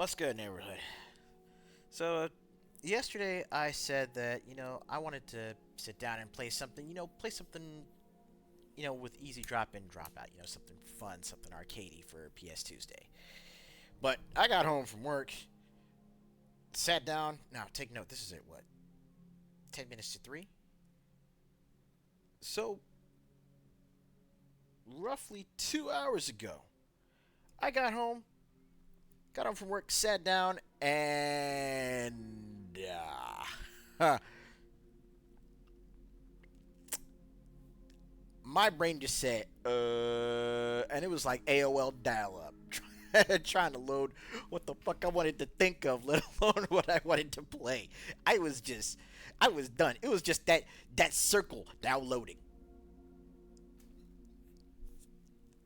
What's good, neighborhood? So, yesterday I said that, I wanted to sit down and play something, play something, with easy drop in, drop out, something fun, something arcadey for PS Tuesday. But I got home from work, sat down. Now, take note, this is at what? 10 minutes to 3? So, roughly 2 hours ago, I got home from work, sat down, and. My brain just said, and it was like AOL dial up. Trying to load what the fuck I wanted to think of, let alone what I wanted to play. I was done. It was just that circle downloading.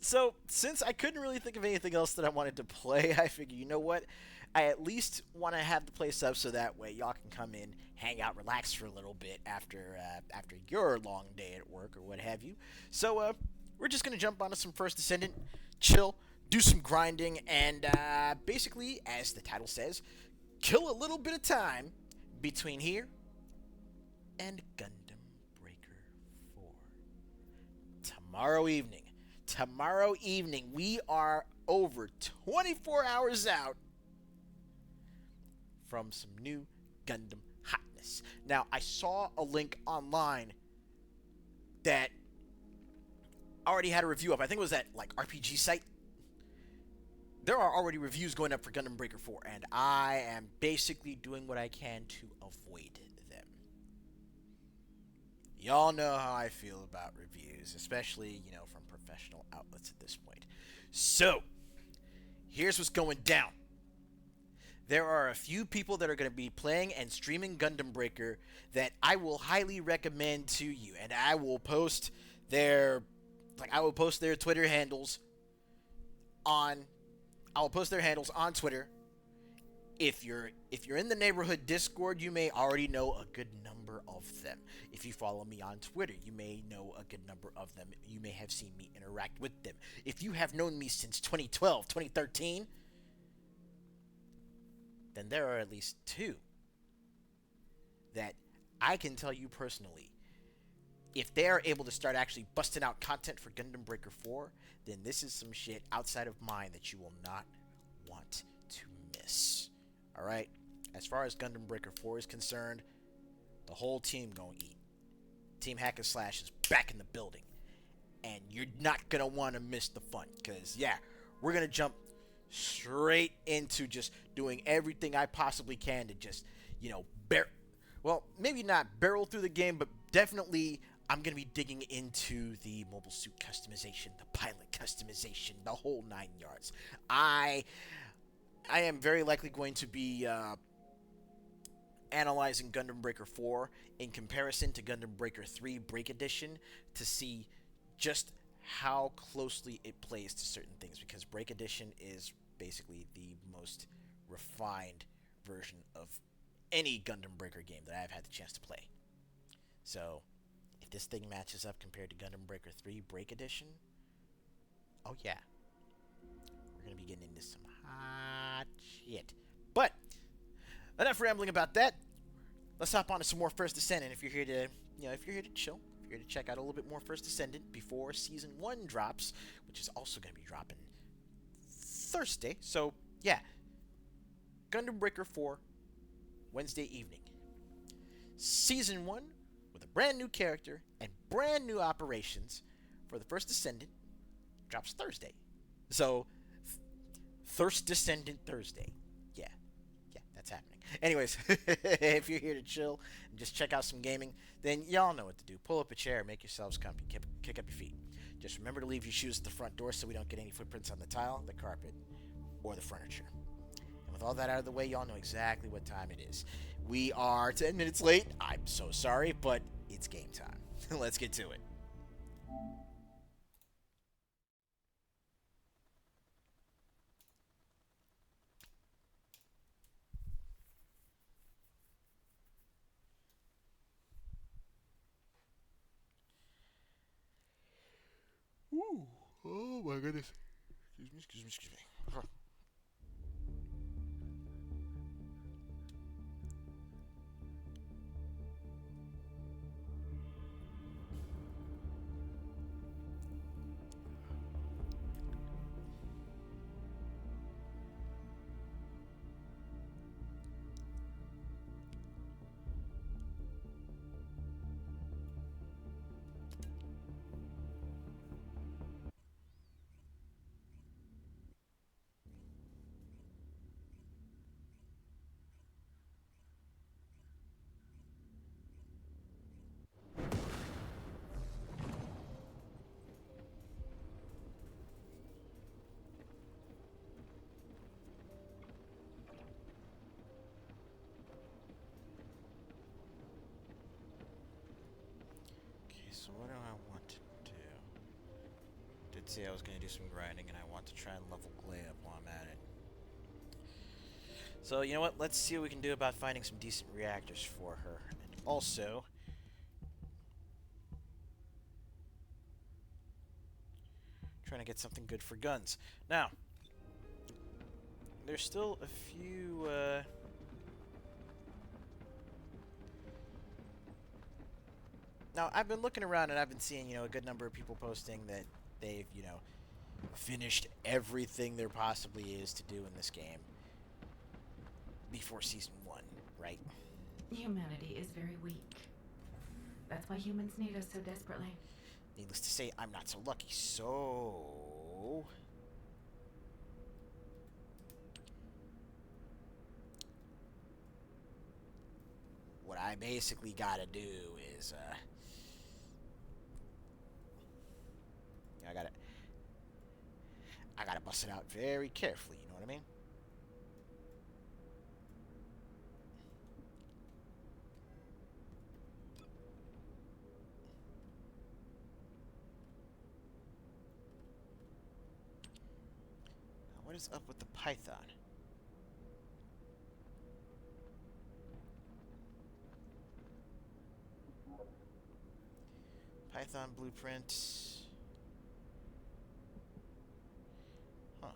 So, since I couldn't really think of anything else that I wanted to play, I figured, you know what? I at least want to have the place up so that way y'all can come in, hang out, relax for a little bit after your long day at work or what have you. So, we're just gonna jump onto some First Descendant, chill, do some grinding, and basically, as the title says, kill a little bit of time between here and Gundam Breaker 4. Tomorrow evening. Tomorrow evening, we are over 24 hours out from some new Gundam hotness. Now, I saw a link online that already had a review up. I think it was that like RPG site. There are already reviews going up for Gundam Breaker 4, and I am basically doing what I can to avoid them. Y'all know how I feel about reviews, especially, from professional outlets at this point. So, here's what's going down. There are a few people that are going to be playing and streaming Gundam Breaker that I will highly recommend to you, and I will post their Twitter handles on I will post their handles on Twitter. If you're in the neighborhood Discord, you may already know a good number of them. If you follow me on Twitter, you may know a good number of them. You may have seen me interact with them. If you have known me since 2012, 2013, then there are at least two that I can tell you personally. If they are able to start actually busting out content for Gundam Breaker 4, then this is some shit outside of mine that you will not want to miss. Alright? As far as Gundam Breaker 4 is concerned, the whole team gonna eat. Team Hack and Slash is back in the building. And you're not gonna want to miss the fun. Because, yeah, we're gonna jump straight into just doing everything I possibly can to just, maybe not barrel through the game, but definitely I'm going to be digging into the mobile suit customization, the pilot customization, the whole 9 yards. I I am very likely going to be analyzing Gundam Breaker 4 in comparison to Gundam Breaker 3 Break Edition to see just how closely it plays to certain things, because Break Edition is basically the most refined version of any Gundam Breaker game that I've had the chance to play. So, if this thing matches up compared to Gundam Breaker 3 Break Edition, oh yeah, we're going to be getting into some hot shit. But, enough rambling about that. Let's hop on to some more First Descendant. If you're here to, if you're here to chill, if you're here to check out a little bit more First Descendant before Season 1 drops, which is also going to be dropping Thursday. So, yeah, Gundam Breaker 4, Wednesday evening. Season 1 with a brand new character and brand new operations for the First Descendant drops Thursday. So, First Descendant Thursday. Yeah, that's happening. Anyways, if you're here to chill and just check out some gaming, then y'all know what to do. Pull up a chair, make yourselves comfy, kick up your feet. Just remember to leave your shoes at the front door so we don't get any footprints on the tile, the carpet, or the furniture. And with all that out of the way, y'all know exactly what time it is. We are 10 minutes late. I'm so sorry, but it's game time. Let's get to it. Ooh. Oh my goodness. Excuse me. did say I was going to do some grinding, and I want to try and level Glay up while I'm at it. So, you know what? Let's see what we can do about finding some decent reactors for her. And also, trying to get something good for guns. Now, there's still a few, Now, I've been looking around and I've been seeing, a good number of people posting that they've, finished everything there possibly is to do in this game before Season 1, right? Humanity is very weak. That's why humans need us so desperately. Needless to say, I'm not so lucky, so... what I basically gotta do is, I gotta bust it out very carefully, you know what I mean? Now, what is up with the Python? Python blueprint. Huh.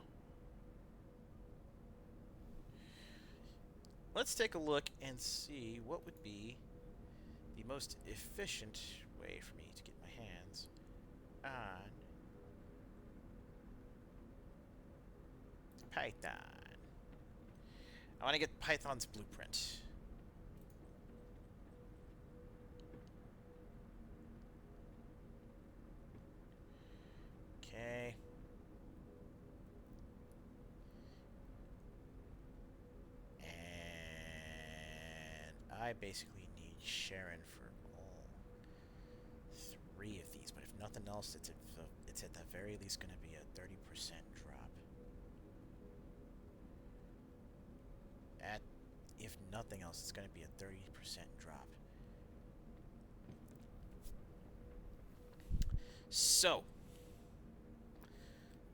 Let's take a look and see what would be the most efficient way for me to get my hands on Python. I want to get Python's blueprint. Okay. And I basically need Sharon for all three of these, but if nothing else, it's at the very least going to be a 30% drop. If nothing else, it's going to be a 30% drop. So,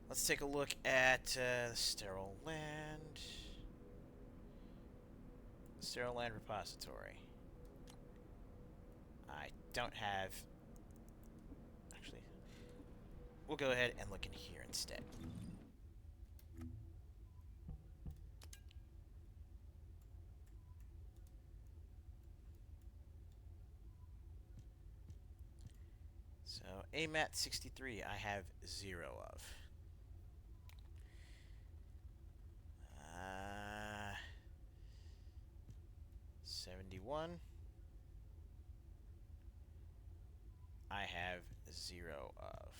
let's take a look at the Sterile Land. Sterile Land Repository. I don't have... Actually, we'll go ahead and look in here instead. So, AMAT 63, I have 0 of. 71, I have 0 of.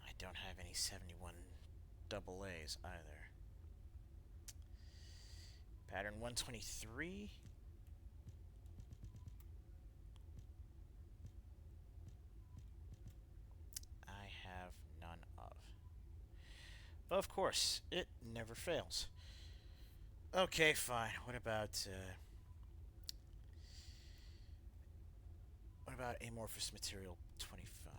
I don't have any 71 double A's either. Pattern 123. I have none of. Of course, it never fails. Okay, fine. What about amorphous material 25?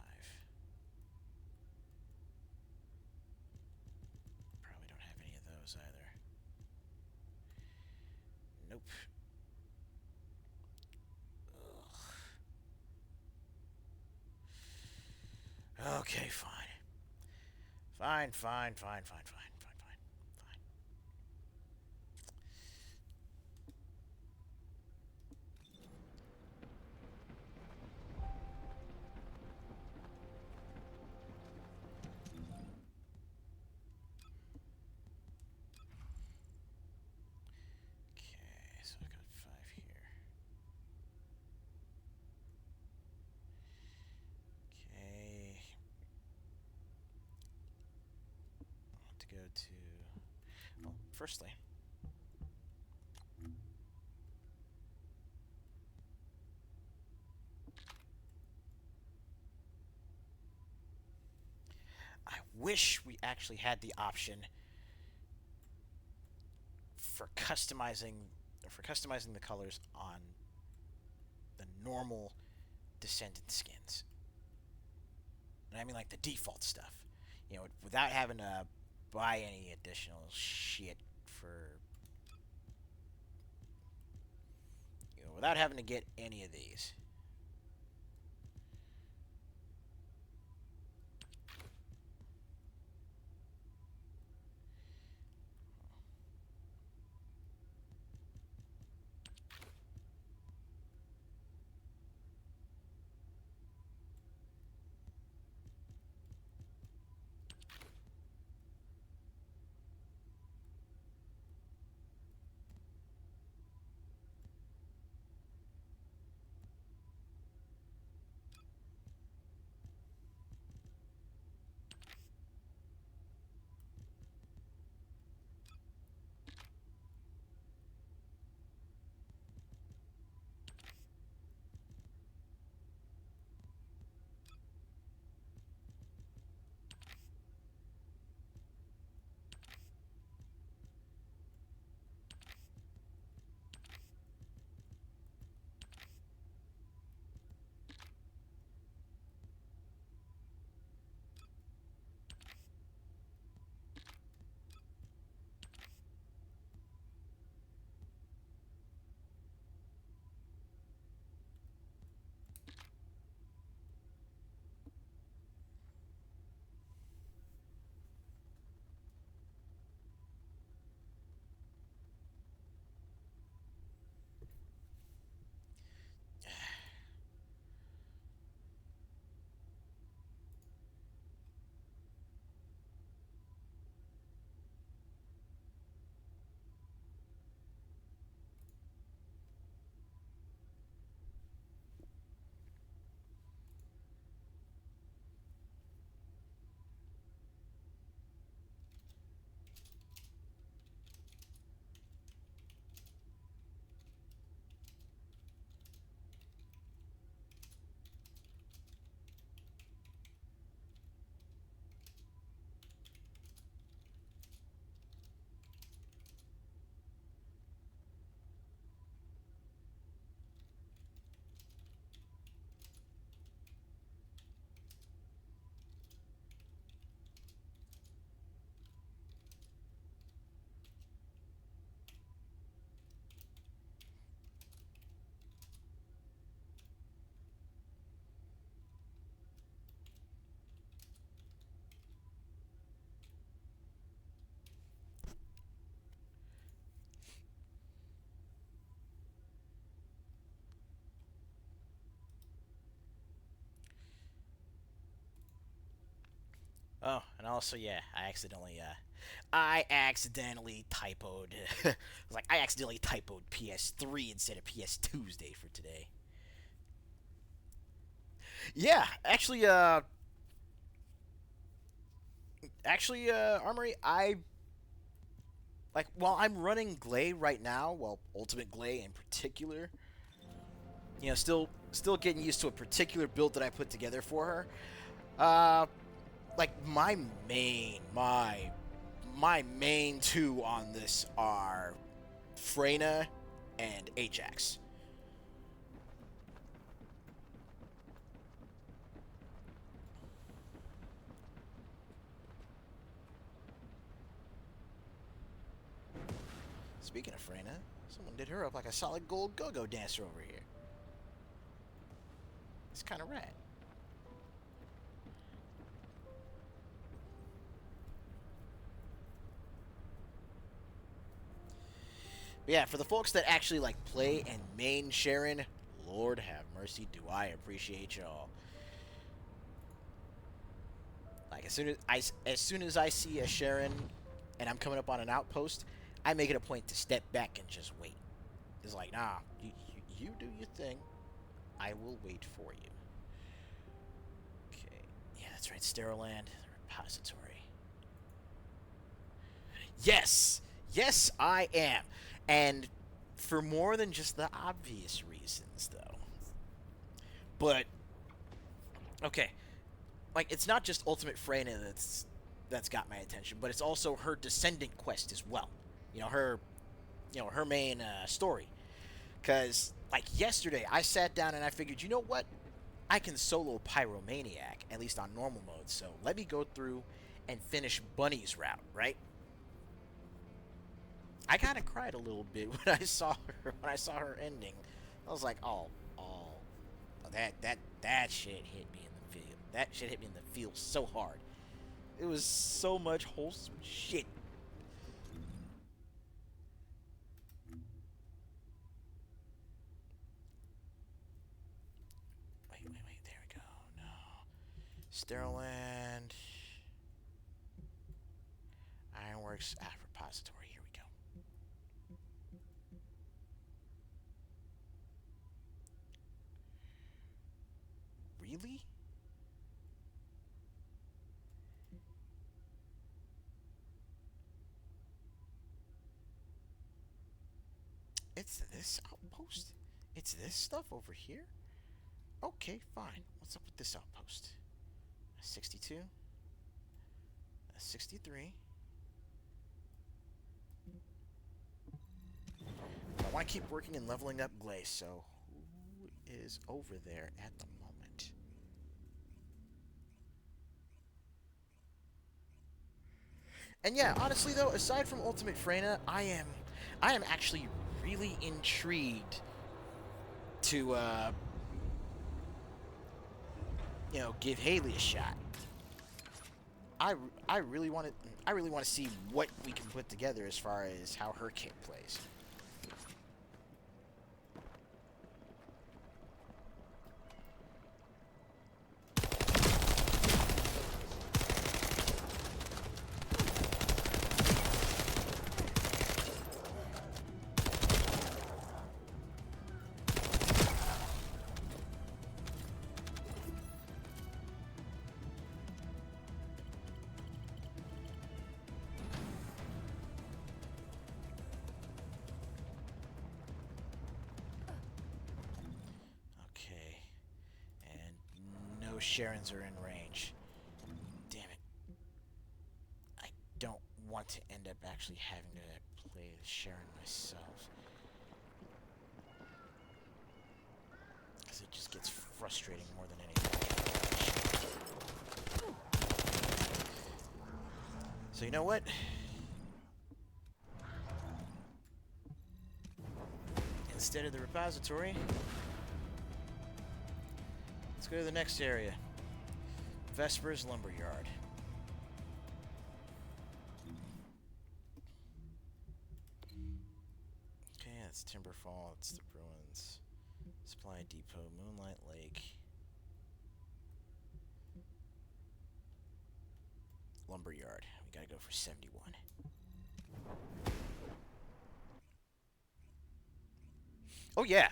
Probably don't have any of those either. Nope. Ugh. Okay, fine. Fine. Okay, so I've got 5 here. Okay. I want to go to... Well, firstly... I wish we actually had the option for customizing the colors on the normal Descendant skins. And I mean like the default stuff. You know, without having to buy any additional shit for, without having to get any of these. Oh, and also, yeah, I accidentally typoed. I accidentally typoed PS3 instead of PS Tuesday for today. Yeah, Armory, while I'm running Glay right now, well, Ultimate Glay in particular, still getting used to a particular build that I put together for her. Uh, my main two on this are Freyna and Ajax. Speaking of Freyna, someone did her up like a solid gold go-go dancer over here. It's kind of rad. But yeah, for the folks that actually play and main Sharon, Lord have mercy, do I appreciate y'all. As soon as I see a Sharon and I'm coming up on an outpost, I make it a point to step back and just wait. It's like, nah, you do your thing. I will wait for you. Okay. Yeah, that's right. Steriland, the repository. Yes! Yes, I am. And for more than just the obvious reasons, though. But, okay. It's not just Ultimate Freyna that's got my attention, but it's also her Descendant quest as well. Her her main story. Because like yesterday, I sat down and I figured, you know what? I can solo Pyromaniac, at least on normal mode. So let me go through and finish Bunny's route, right? I kind of cried a little bit when I saw her ending. I was like, oh, that shit hit me in the feel. That shit hit me in the feel so hard. It was so much wholesome shit. Wait. There we go. No. Sterilland. Ironworks. Repository. Here we go. Really? It's this outpost? It's this stuff over here? Okay, fine. What's up with this outpost? A 62? A 63? I want to keep working and leveling up Glaze, so who is over there at the moment? And yeah, honestly though, aside from Ultimate Freyna, I am actually really intrigued to give Haley a shot. I, I really want to see what we can put together as far as how her kit plays. Okay, and no Sharons are in range. Damn it. I don't want to end up actually having to play the Sharon myself. Because it just gets frustrating more than anything. So you know what? Instead of the repository, let's go to the next area. Vesper's Lumberyard. Okay, that's Timberfall, it's the ruins. Supply Depot, Moonlight Lake. Lumberyard. We gotta go for 71. Oh yeah!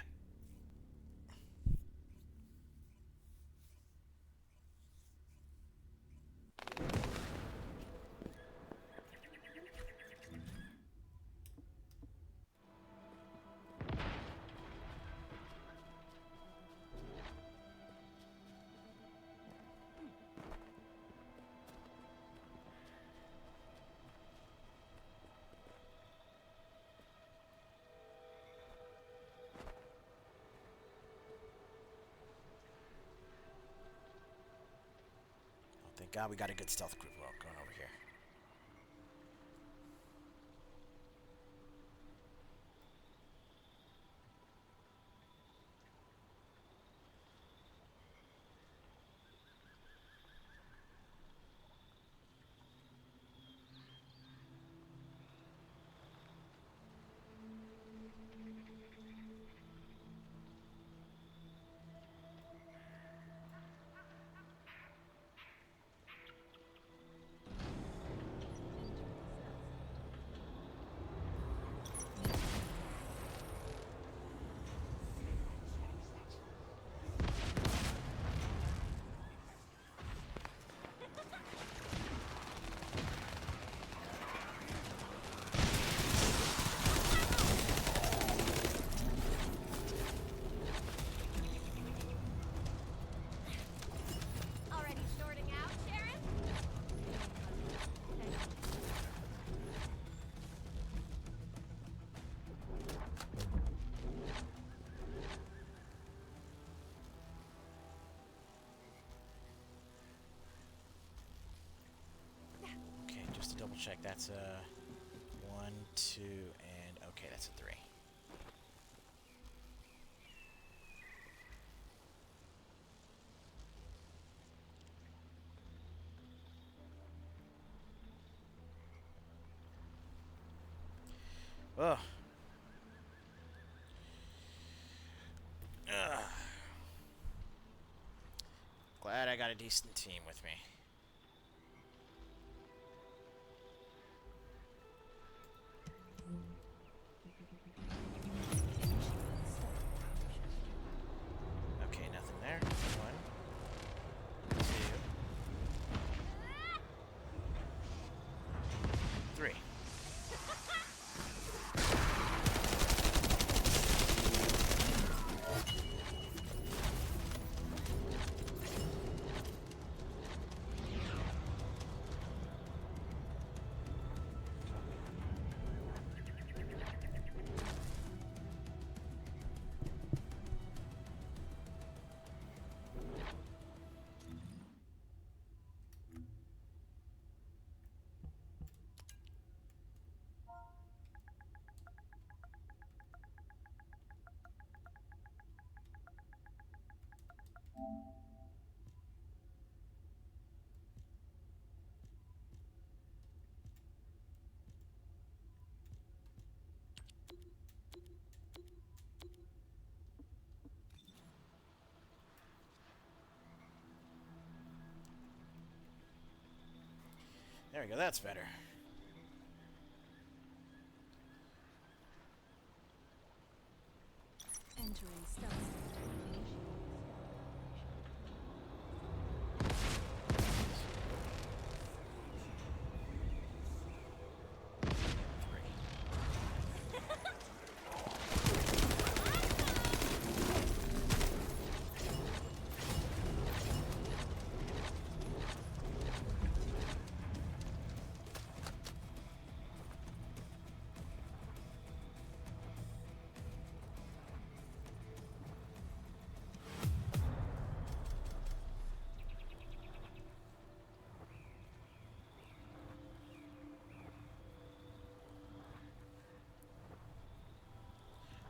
Thank God we got a good stealth group going over here. check. That's a 1, 2, and okay, that's a 3. Ugh. Ugh. Glad I got a decent team with me. Okay, nothing there. 1, 2, 3. There we go, that's better. Entering stealth sector.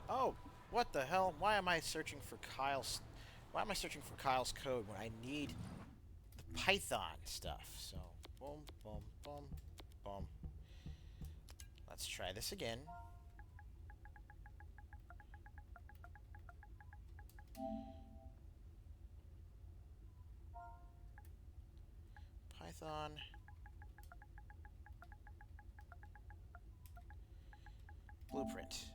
Oh, what the hell? Why am I searching for Kyle's... Why am I searching for Kyle's code when I need the Python stuff? So, boom, boom, boom, boom. Let's try this again. Python. Blueprint.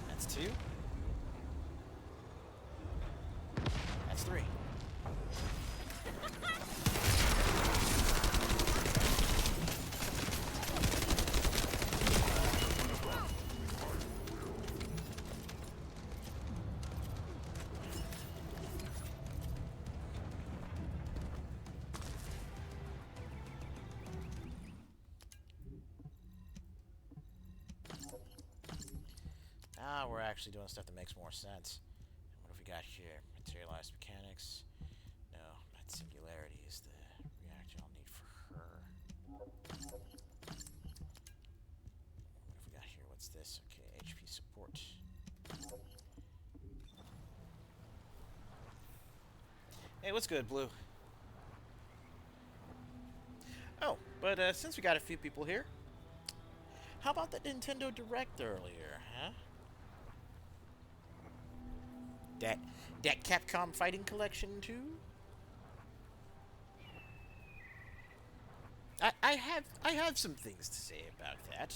That's 2. That's 3. Now we're actually doing stuff that makes more sense. What have we got here? Materialized mechanics. No, not singularity is the reactor I'll need for her. What have we got here? What's this? Okay, HP support. Hey, what's good, Blue? Oh, but since we got a few people here, how about that Nintendo Direct earlier, huh? That Capcom Fighting Collection too? I have some things to say about that.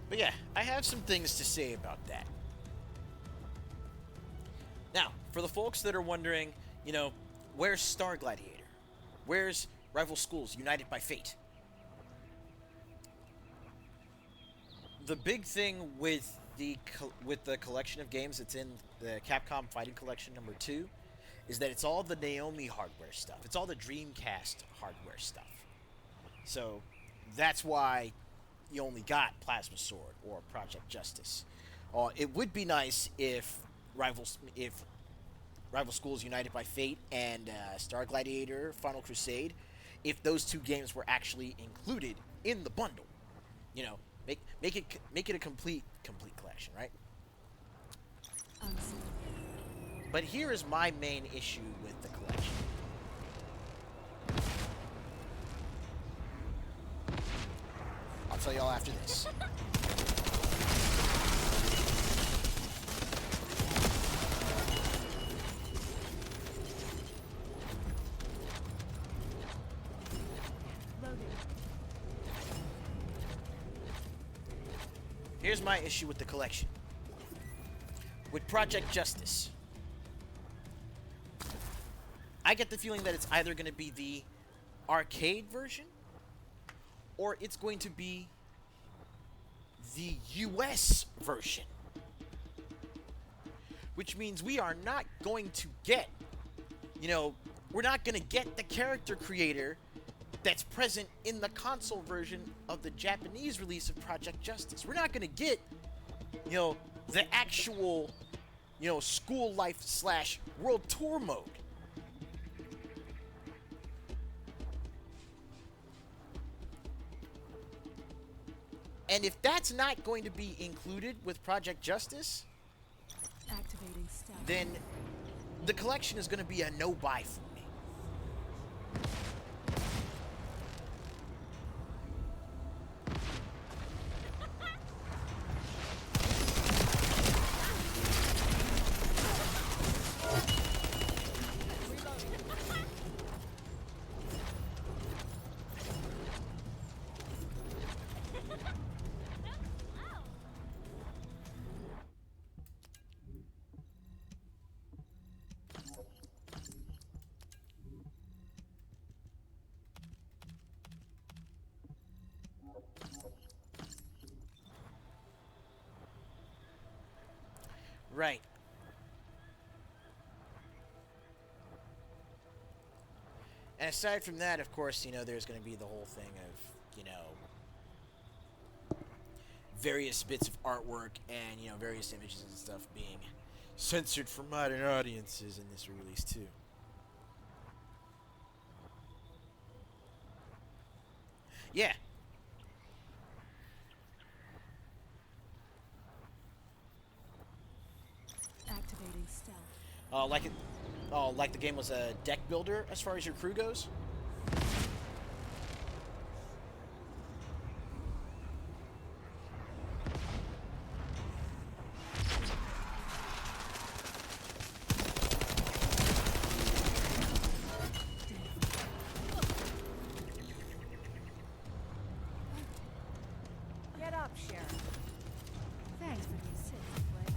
But yeah, I have some things to say about that. Now, for the folks that are wondering, you know, Where's Star Gladiator? Where's Rival Schools United by Fate? The big thing with the collection of games that's in the Capcom Fighting Collection #2 is that it's all the Naomi hardware stuff. It's all the Dreamcast hardware stuff. So that's why you only got Plasma Sword or Project Justice. It would be nice if Rival Schools United by Fate and Star Gladiator Final Crusade, if those two games were actually included in the bundle. You know, make it a complete collection, right? Unseen. But here is my main issue with the collection. I'll tell y'all after this. Loaded. Here's my issue with the collection. With Project Justice, I get the feeling that it's either going to be the arcade version or it's going to be the US version. Which means we are not going to get, we're not going to get the character creator that's present in the console version of the Japanese release of Project Justice. We're not going to get, the actual, school life / world tour mode. And if that's not going to be included with Project Justice, Activating stealth. then the collection is going to be a no-buy for me. Right. And aside from that, of course, there's going to be the whole thing of, various bits of artwork and, various images and stuff being censored for modern audiences in this release, too. Yeah. Activating stealth. Like the game was a deck builder as far as your crew goes. Get up, Sheriff. Thanks for the assist, Blake.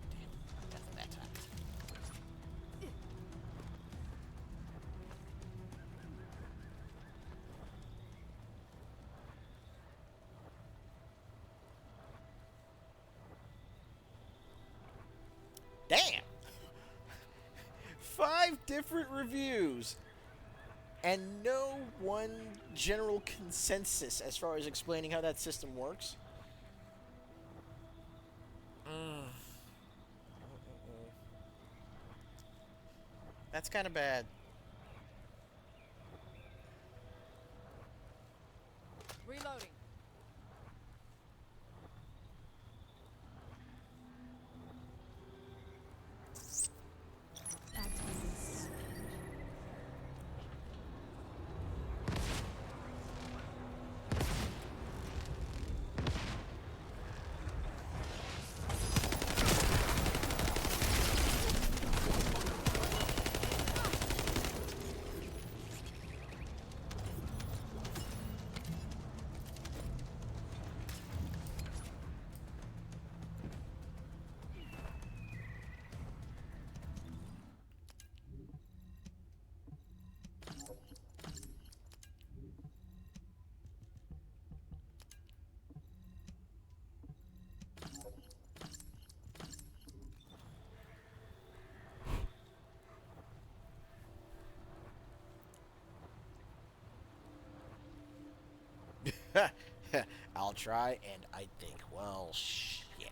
Damn, that time. Damn! 5 different reviews and no one general consensus as far as explaining how that system works. That's kind of bad. Reloading. Activating stealth. I'll try, and I think, well, shit.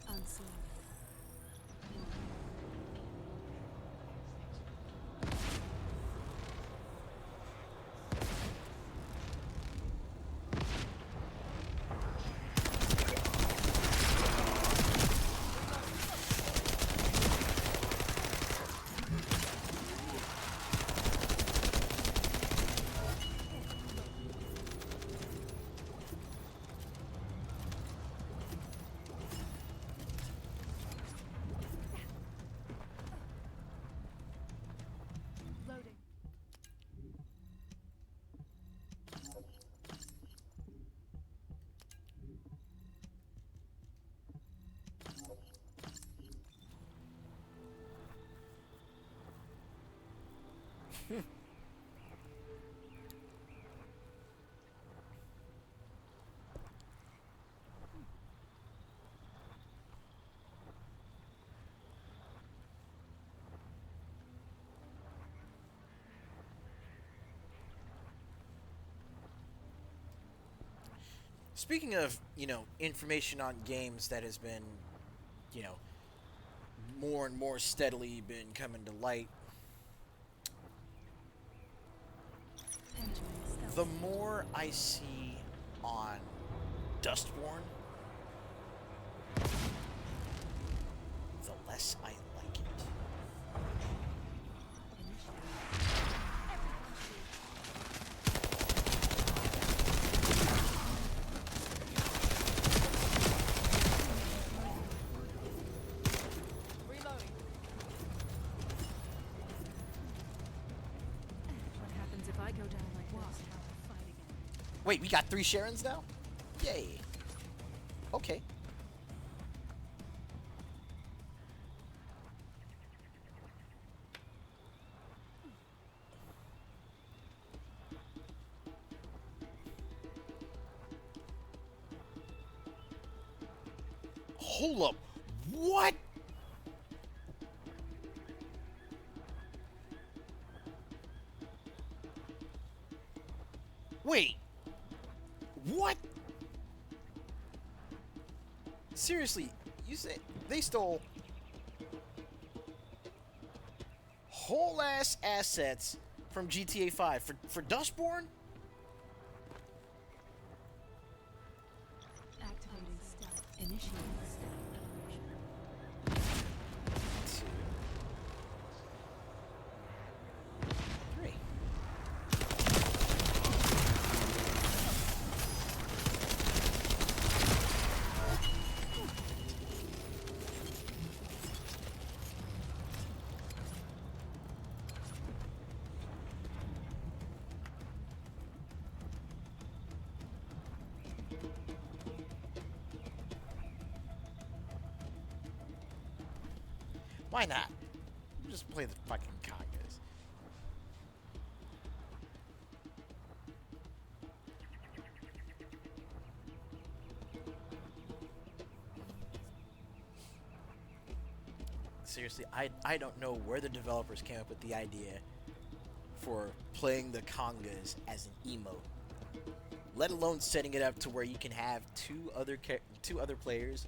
Unseen. Loading. Speaking of, information on games that has been, you know, more and more steadily been coming to light, Entering stealth. the more I see on Dustborn, the less I like it. Reloading. What happens if I go down like this? How to fight again? Wait, we got 3 Sharons now? Yay. Okay. Hold up. What? Wait. What? Seriously, you say they stole whole ass assets from GTA 5 for Dustborn? Activating stealth. Initiating stealth. 2, 3. Why not? Just play the fucking congas. Seriously, I don't know where the developers came up with the idea for playing the congas as an emote. Let alone setting it up to where you can have two other players,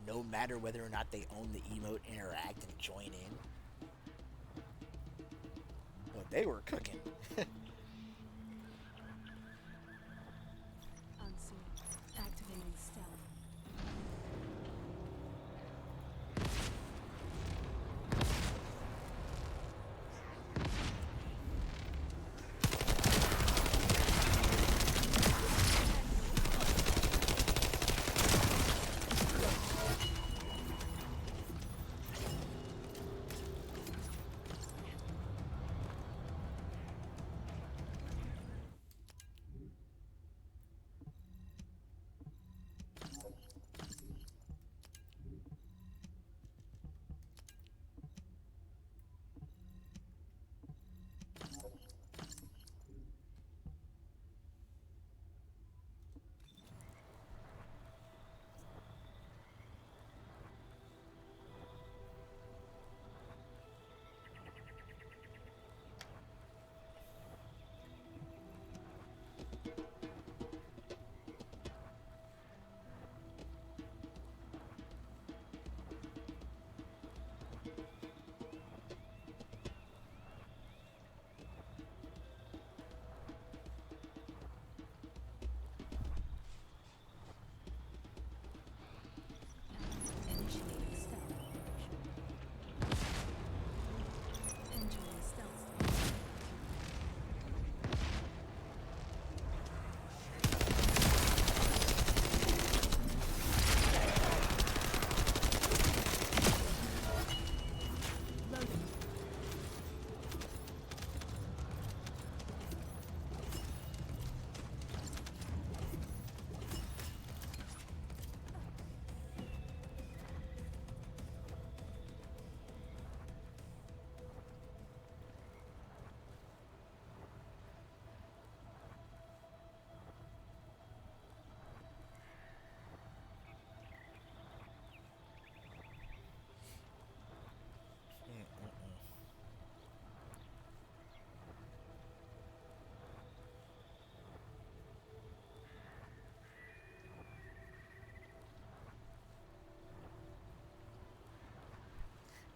no matter whether or not they own the emote, interact and join in. Well, they were cooking. Unseen. Activating stealth.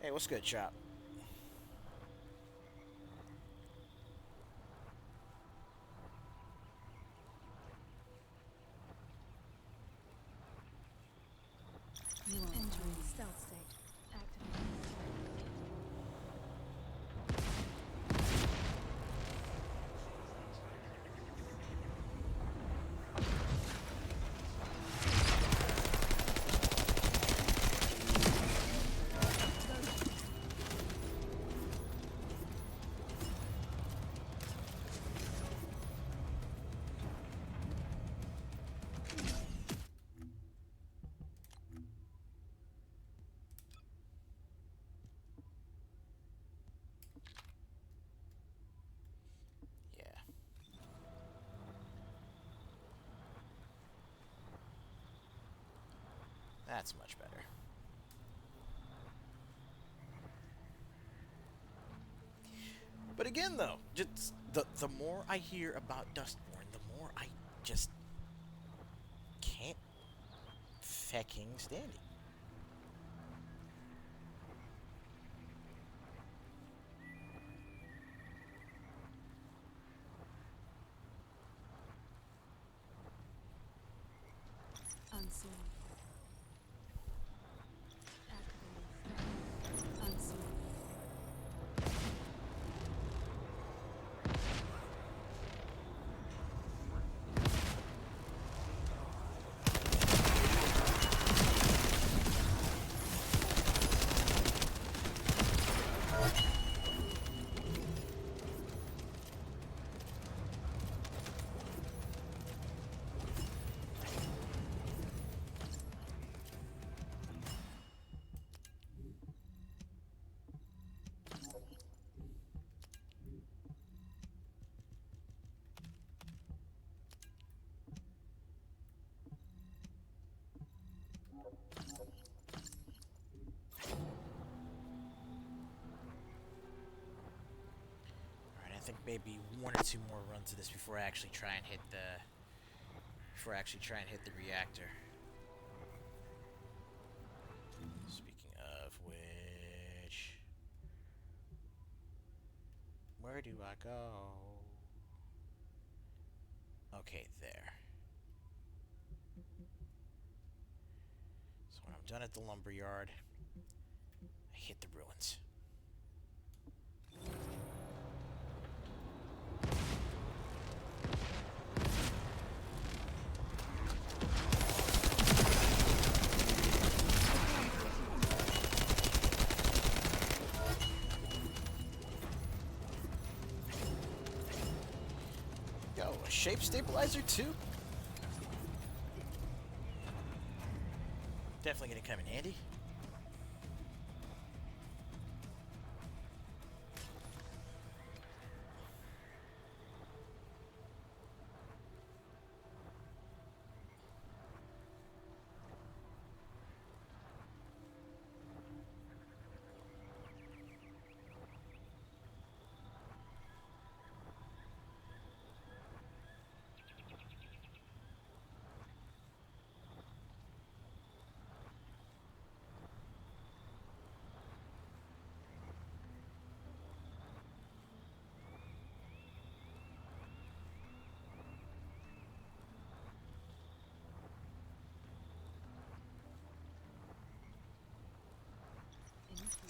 Hey, what's good, Chop? Entering stealth state. Activating. Yeah. That's much better. But again, though, just the more I hear about Dustborn, the more I just can't fucking stand it. Unseen. Activating. Unseen. Alright, I think maybe one or two more runs of this before I actually try and hit the reactor. Speaking of which, where do I go? Okay, there. So when I'm done at the lumberyard, I hit the ruins. Yo, a shape stabilizer too? Definitely gonna come in handy.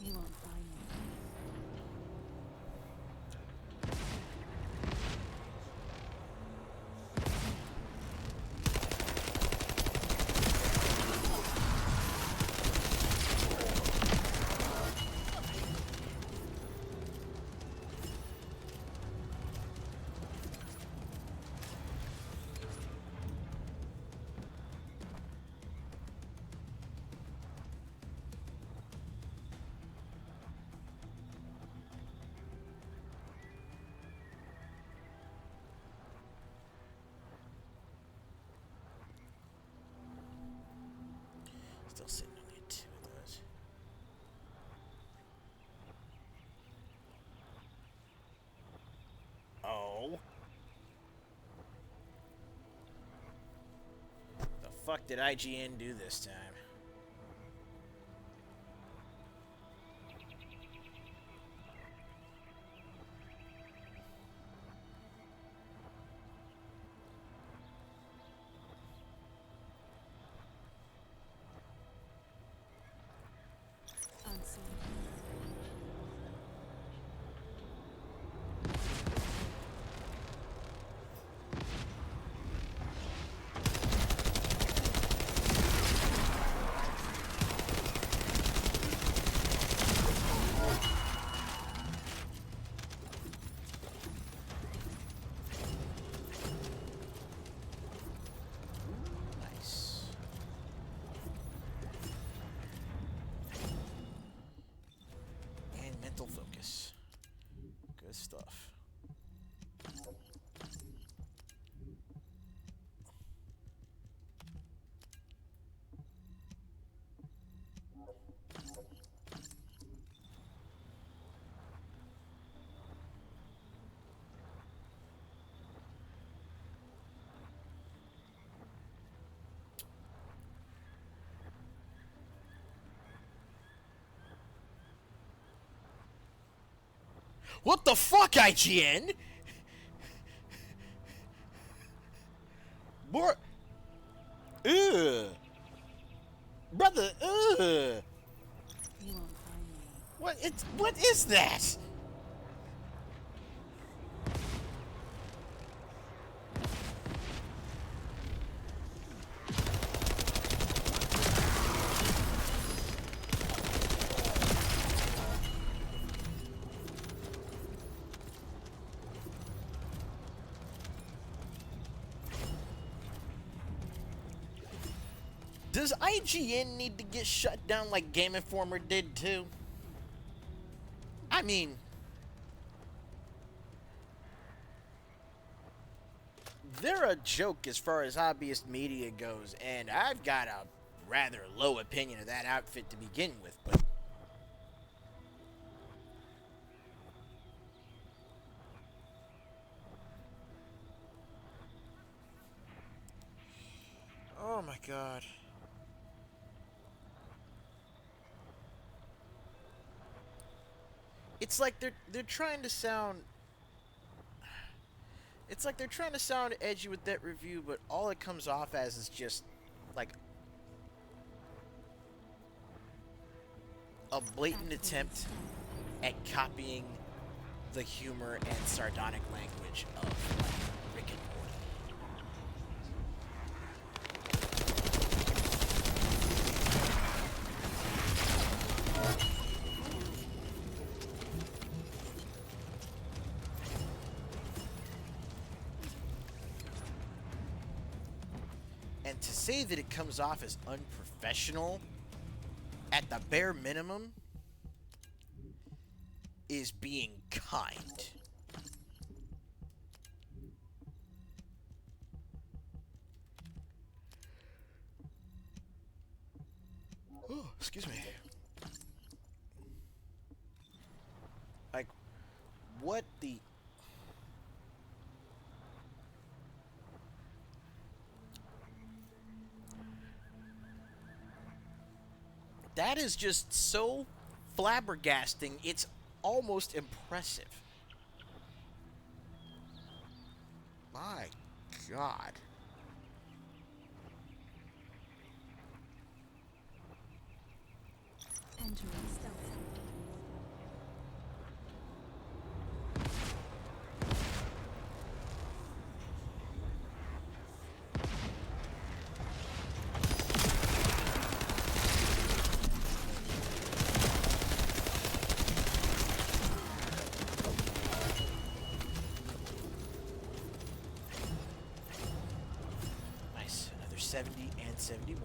You won't find me. Still sitting only at two of those. Oh. The fuck did IGN do this time? What the fuck, IGN? More. Ugh. Brother, ugh. You won't find me. What is that? Does IGN need to get shut down like Game Informer did too? I mean, they're a joke as far as hobbyist media goes, and I've got a rather low opinion of that outfit to begin with, but oh my god. It's like they're trying to sound. It's like they're trying to sound edgy with that review, but all it comes off as is just like a blatant attempt at copying the humor and sardonic language of Rick and Morty. And to say that it comes off as unprofessional, at the bare minimum, is being kind. Oh, excuse me. Like, what the... That is just so flabbergasting, it's almost impressive. My God. Entering stealth. Nice. Another 70 and 71.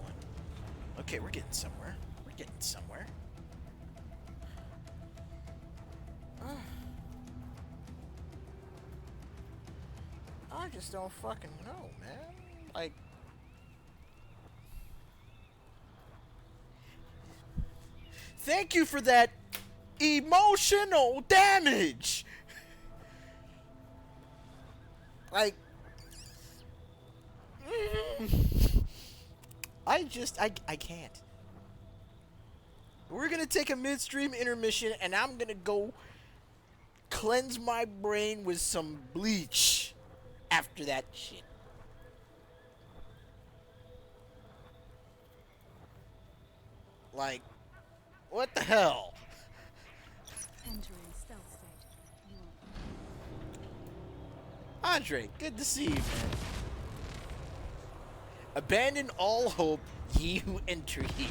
Okay, we're getting somewhere. We're getting somewhere. I just don't fucking know, man. Like... Thank you for that emotional damage! Like... I can't. We're gonna take a midstream intermission and I'm gonna go cleanse my brain with some bleach after that shit. Like, what the hell? Entering stealth state. You won't. Andre, good to see you, man. Abandon all hope, ye who enter here.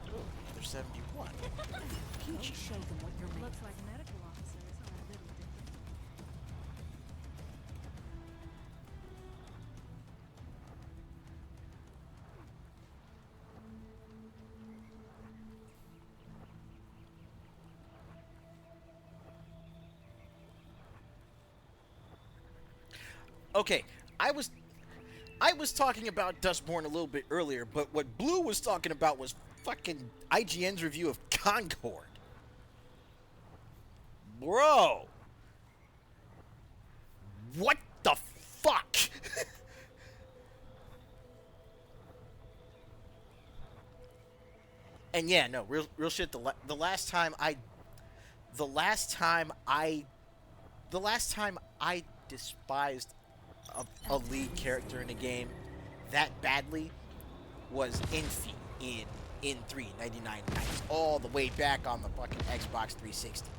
Oh, there's 71. Don't show them what you're made. Looks like medical officers are a little different. Okay, I was talking about Dustborn a little bit earlier, but what Blue was talking about was fucking IGN's review of Concord. Bro! What the fuck? And yeah, no, real shit. The last time I despised a lead character in a game that badly was Infi in 399 Nights, all the way back on the fucking Xbox 360.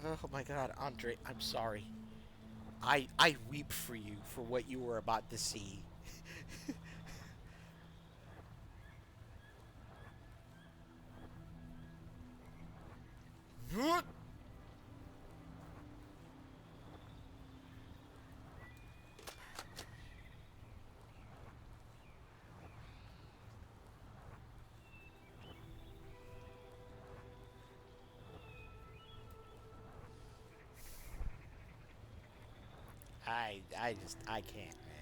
Oh my god, Andre, I'm sorry. I weep for you for what you were about to see. I can't, man.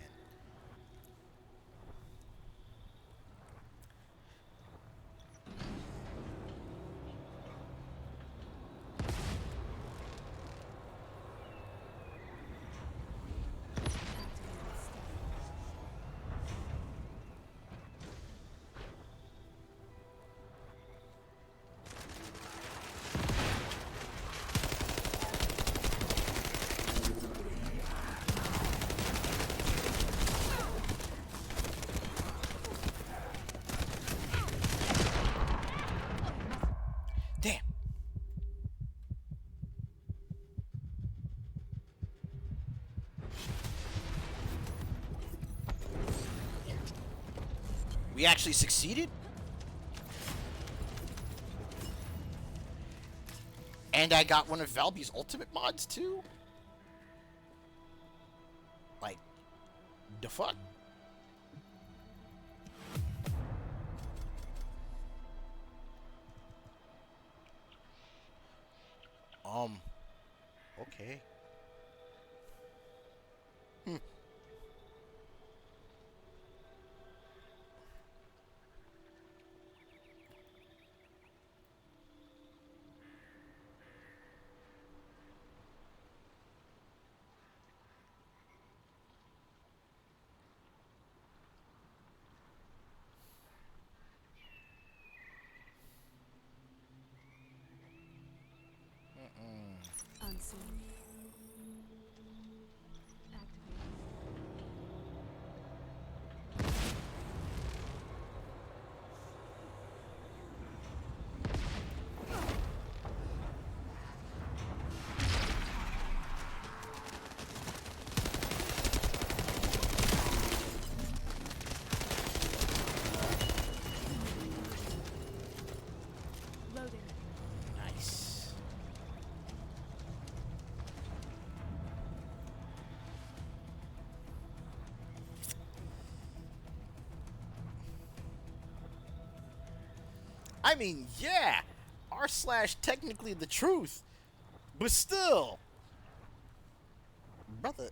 Damn. We actually succeeded? And I got one of Valby's ultimate mods too? Like, the fuck? Okay. Hmm. Unseen. Activate. Loading. Nice. I mean, yeah, r slash technically the truth, but still, brother.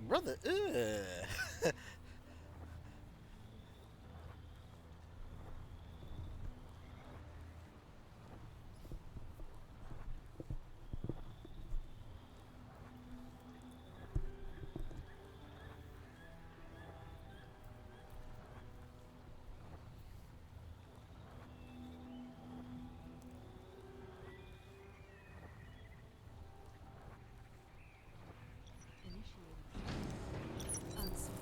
Brother. Initiating. Unseen.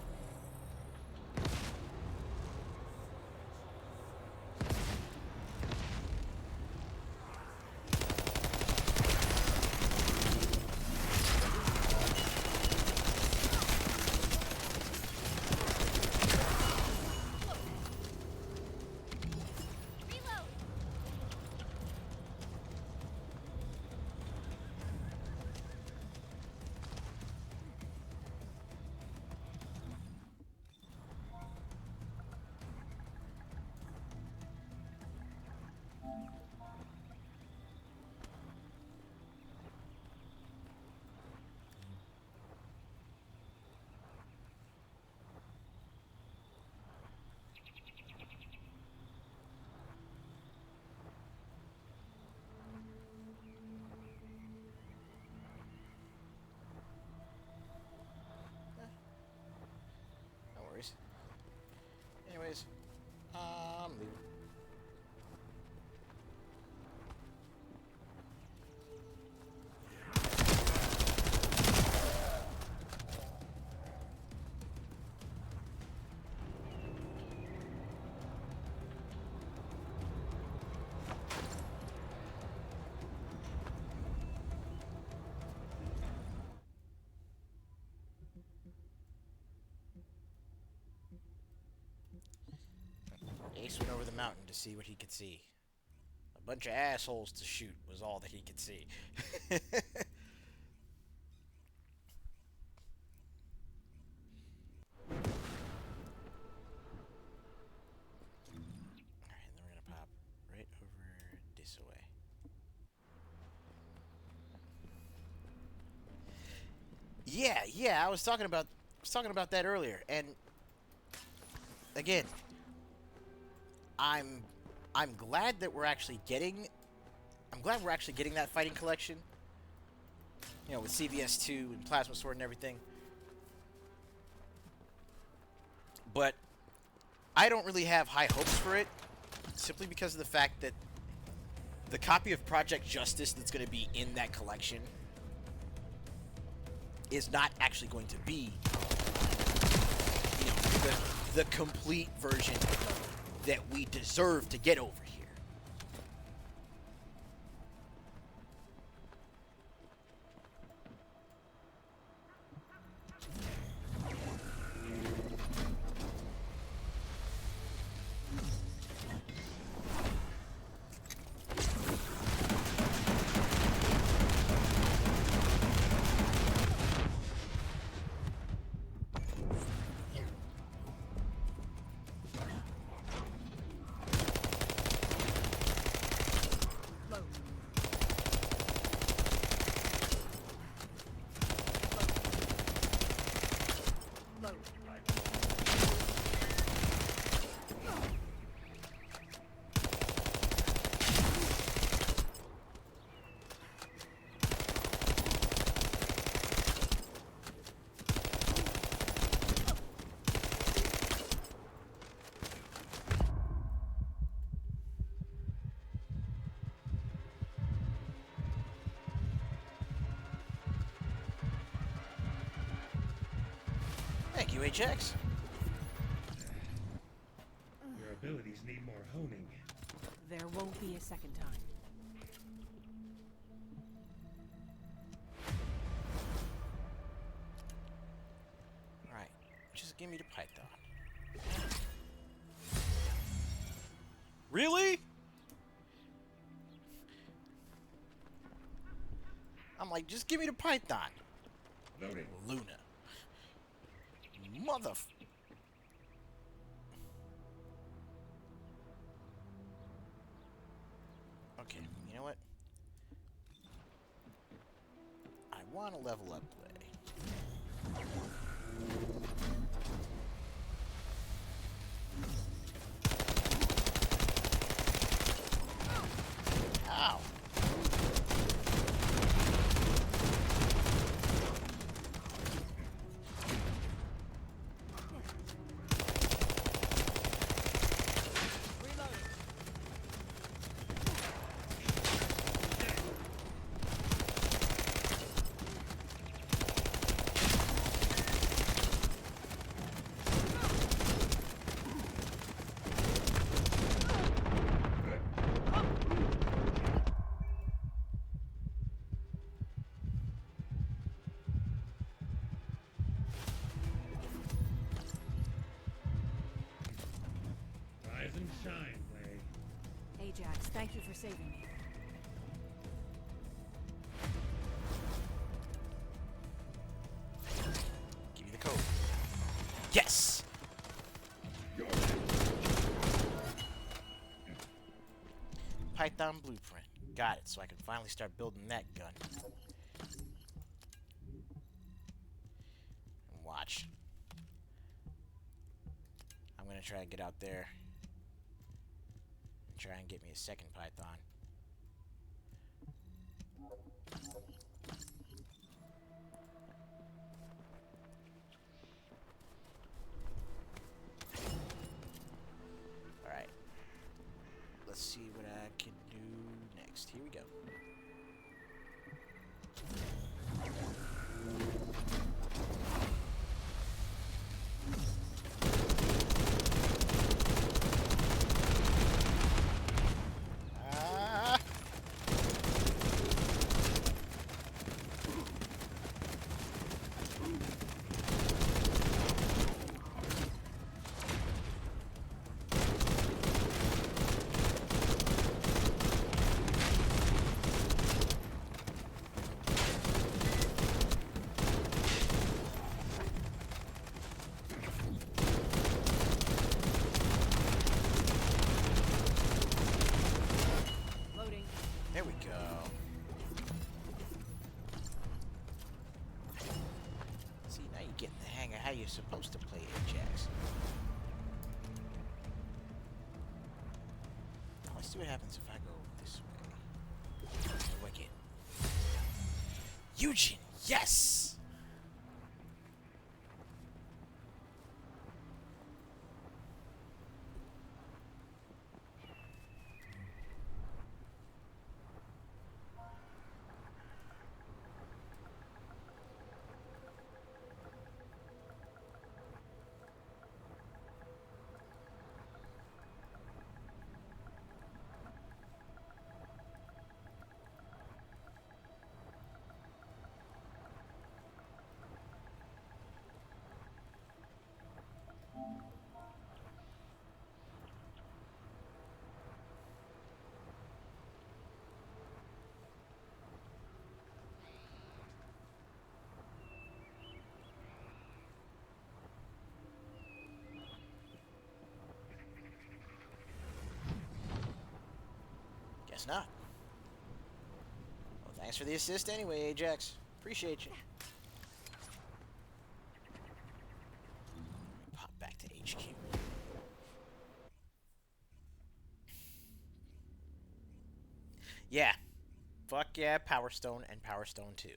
Rex went over the mountain to see what he could see. A bunch of assholes to shoot was all that he could see. Alright, then we're gonna pop right over this way. Yeah, I was talking about that earlier, and again, I'm glad that we're actually getting that fighting collection. You know, with CVS2 and Plasma Sword and everything. But I don't really have high hopes for it, simply because of the fact that the copy of Project Justice that's going to be in that collection is not actually going to be, you know, the complete version that we deserve to get over here. Thank you, HX. Your abilities need more honing. There won't be a second time. Alright, just give me the Python. Really? I'm like, just give me the Python. Loading. Luna. Mother... Okay, you know what? I want to level up Lay. Ow! Rise and shine, Lay. Ajax, thank you for saving me. Give me the code. Yes! Python blueprint. Got it, so I can finally start building that gun. And watch. I'm gonna try and get out there and try and get me a second Python. Alright. Let's see what I can do next. Here we go. you're supposed to play Ajax. Now, let's see what happens if I go this way. Wicked. Eugen, yes! Guess not. Well, thanks for the assist anyway, Ajax. Appreciate you. Pop back to HQ. Yeah. Fuck yeah, Power Stone and Power Stone 2.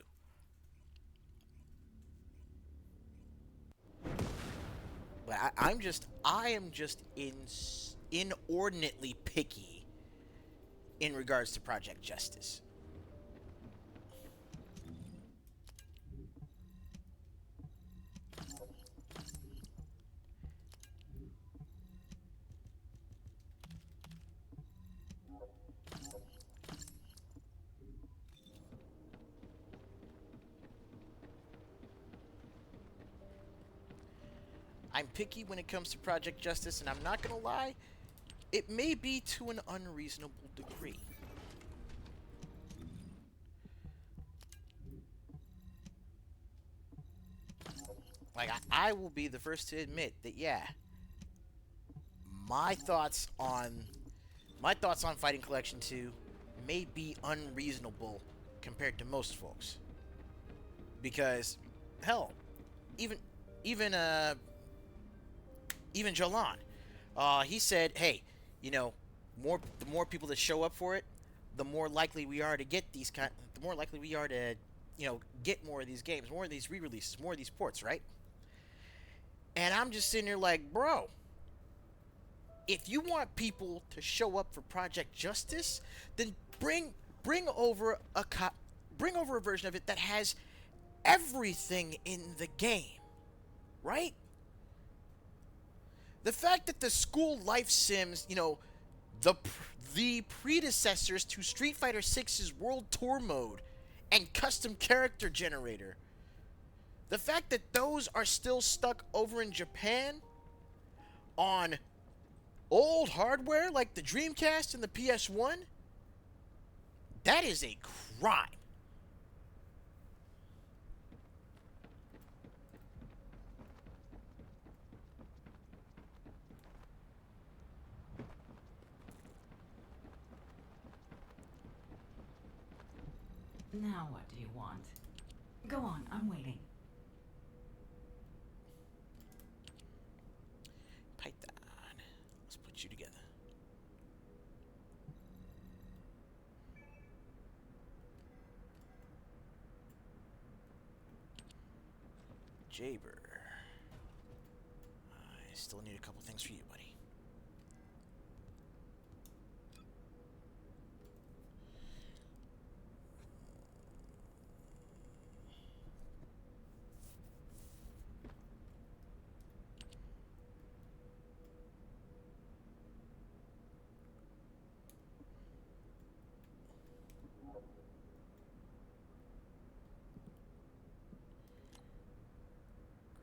But I am just inordinately picky in regards to Project Justice. I'm picky when it comes to Project Justice, and I'm not gonna lie, it may be to an unreasonable degree. Like, I will be the first to admit that, yeah, my thoughts on Fighting Collection 2 may be unreasonable compared to most folks. Because, hell, even Jalan, he said, hey, you know, the more people that show up for it, the more likely we are to get the more likely we are to, get more of these games, more of these re-releases, more of these ports, right? And I'm just sitting here like, bro, if you want people to show up for Project Justice, then bring over a version of it that has everything in the game, right? The fact that the school life sims, the predecessors to Street Fighter 6's World Tour mode and custom character generator, the fact that those are still stuck over in Japan on old hardware like the Dreamcast and the PS1, that is a crime. Now what do you want? Go on, I'm waiting. Python. Let's put you together. Jaber. I still need a couple things for you, buddy.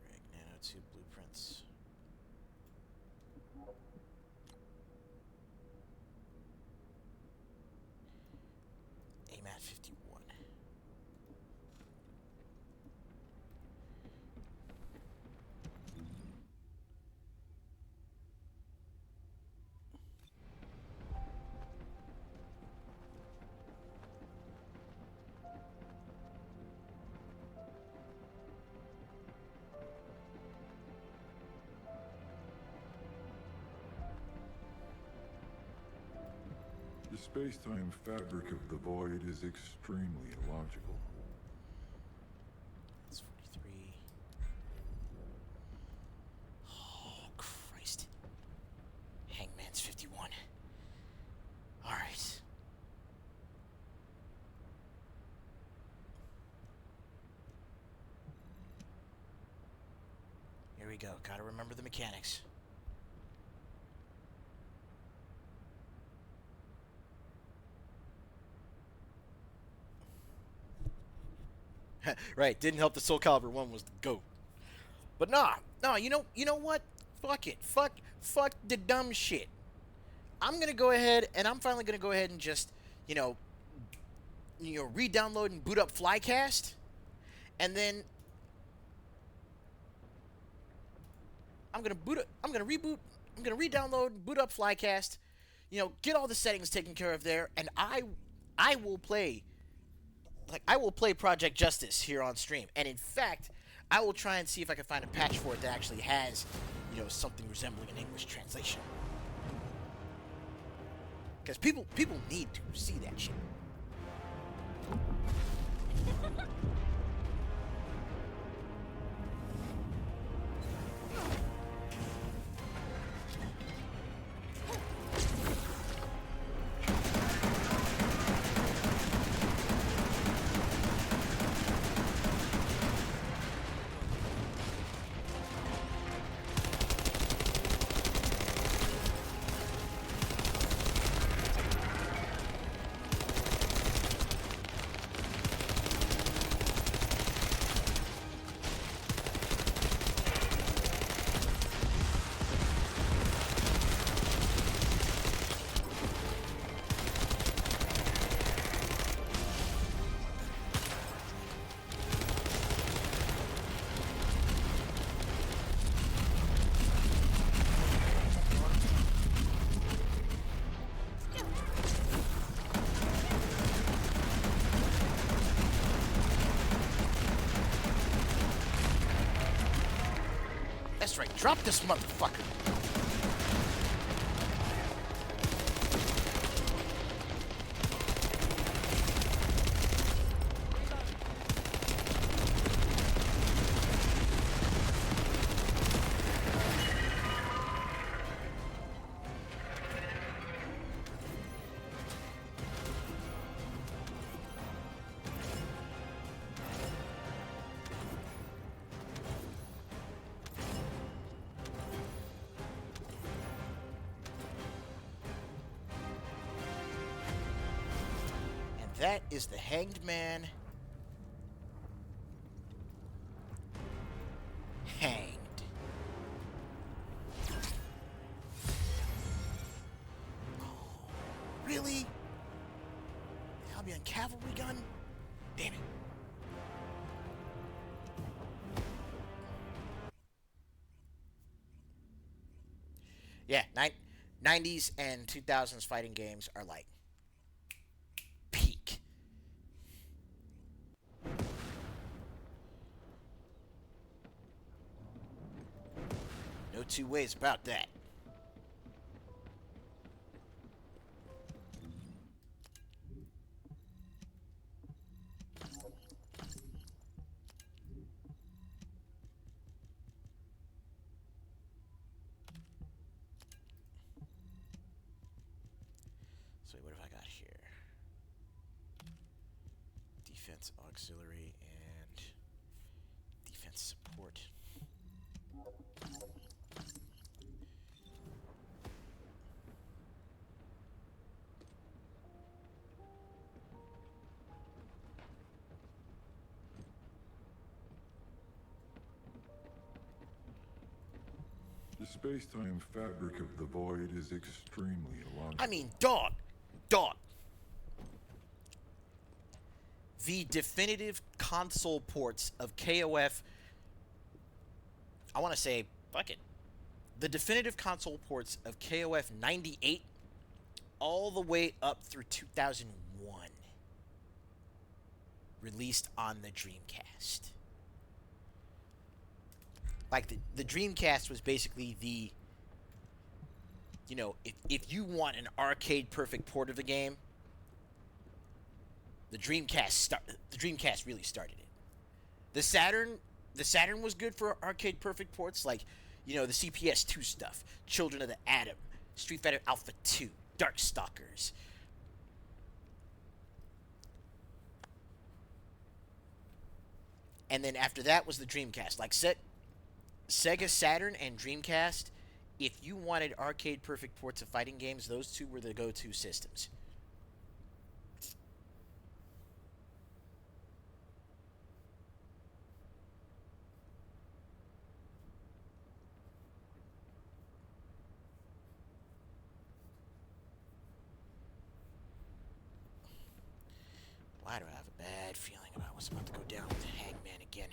Greg, Nano 2 blueprints. The space-time fabric of the void is extremely illogical. That's 43. Oh, Christ. Hangman's 51. Alright. Here we go. Gotta remember the mechanics. Right, didn't help the Soul Calibur 1 was the GOAT. But nah, you know what? Fuck it. Fuck the dumb shit. I'm gonna go ahead and I'm finally gonna go ahead and just, re-download and boot up Flycast. And then I'm gonna re-download and boot up Flycast, get all the settings taken care of there, and I will play Project Justice here on stream. And in fact, I will try and see if I can find a patch for it that actually has, something resembling an English translation. Because people need to see that shit. That's right, drop this motherfucker. That is the Hanged Man. Hanged. Oh, really? I'll be on cavalry gun? Damn it. Yeah, 90s and 2000s fighting games are like peak. No two ways about that. So what have I got here? Defense auxiliary and defense support. The space-time fabric of the void is extremely illogical. I mean, dog. The definitive console ports of KOF, I want to say, fuck it. The definitive console ports of KOF 98 all the way up through 2001 released on the Dreamcast. Like, the Dreamcast was basically the You know, if you want an arcade perfect port of the game, the Dreamcast really started it. The Saturn the Saturn was good for arcade perfect ports, like, you know, the CPS2 stuff, Children of the Atom, Street Fighter Alpha 2, Darkstalkers. And then after that was the Dreamcast. Like Sega Saturn and Dreamcast, if you wanted arcade perfect ports of fighting games, those two were the go-to systems. Why do I have a bad feeling about what's about to go down with Hangman again?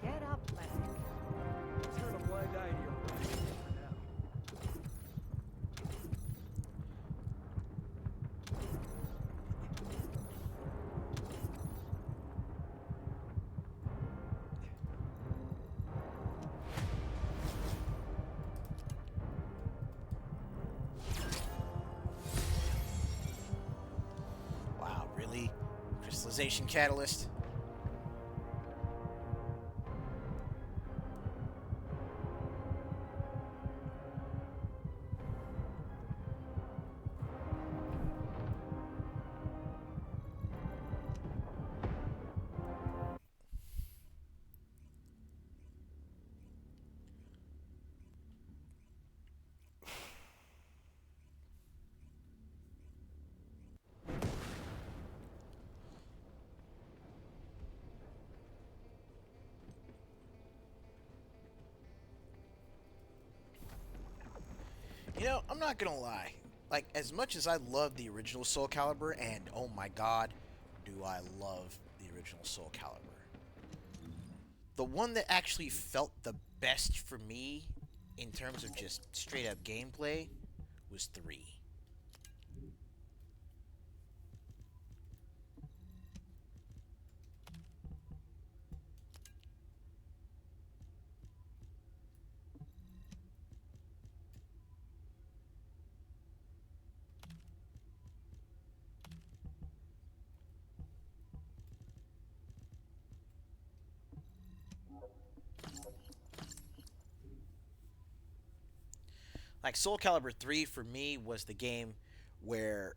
Get up, Lek. Turn a blind eye to your right for now. Wow, really? Crystallization catalyst? You know, I'm not gonna lie. Like, as much as I love the original Soul Calibur, and oh my god, do I love the original Soul Calibur. The one that actually felt the best for me in terms of just straight up gameplay was 3. Like, Soul Calibur 3 for me was the game where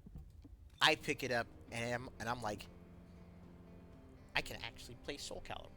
I pick it up and I'm like, I can actually play Soul Calibur.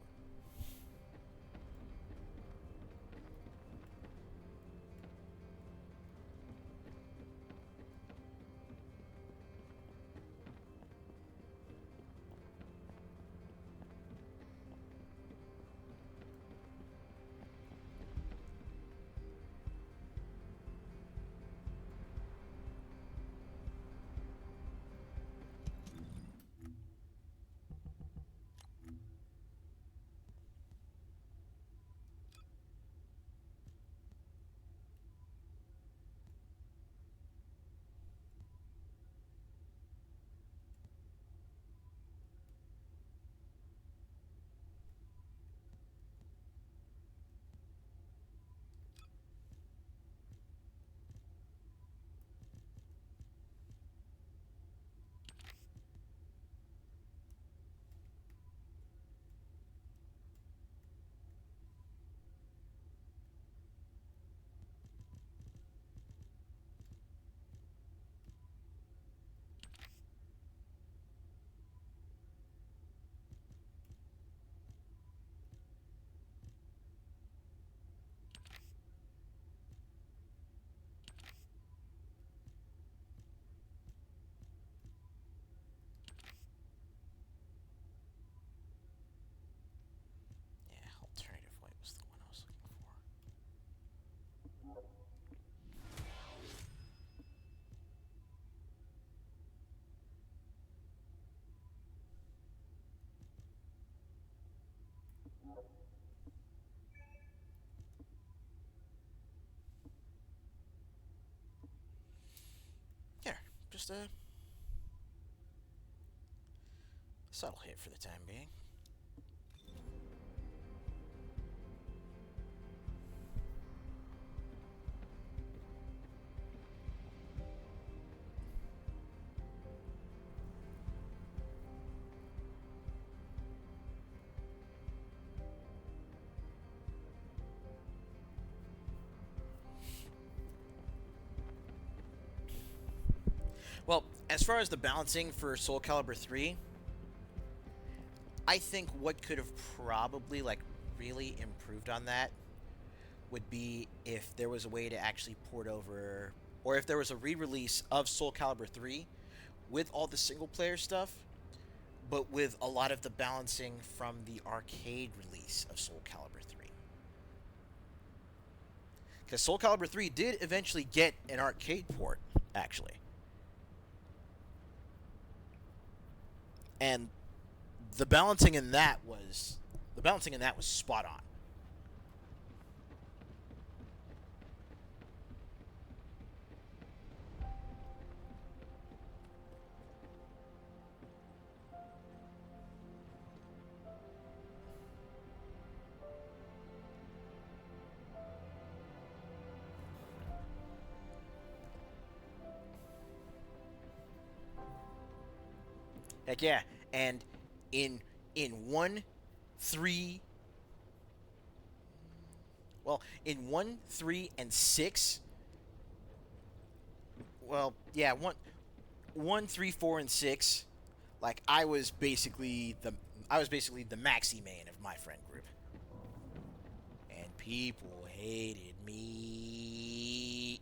just a subtle hit for the time being. Well, as far as the balancing for Soul Calibur 3, I think what could have probably like really improved on that would be if there was a way to actually port over, or if there was a re-release of Soul Calibur 3 with all the single player stuff, but with a lot of the balancing from the arcade release of Soul Calibur 3. Because Soul Calibur 3 did eventually get an arcade port, actually. And the balancing in that was spot on. Heck yeah. And in 1 3 well, in 1 3 and 6, well, yeah, 1 3 4 and 6, like I was basically the maxi main of my friend group. And people hated me.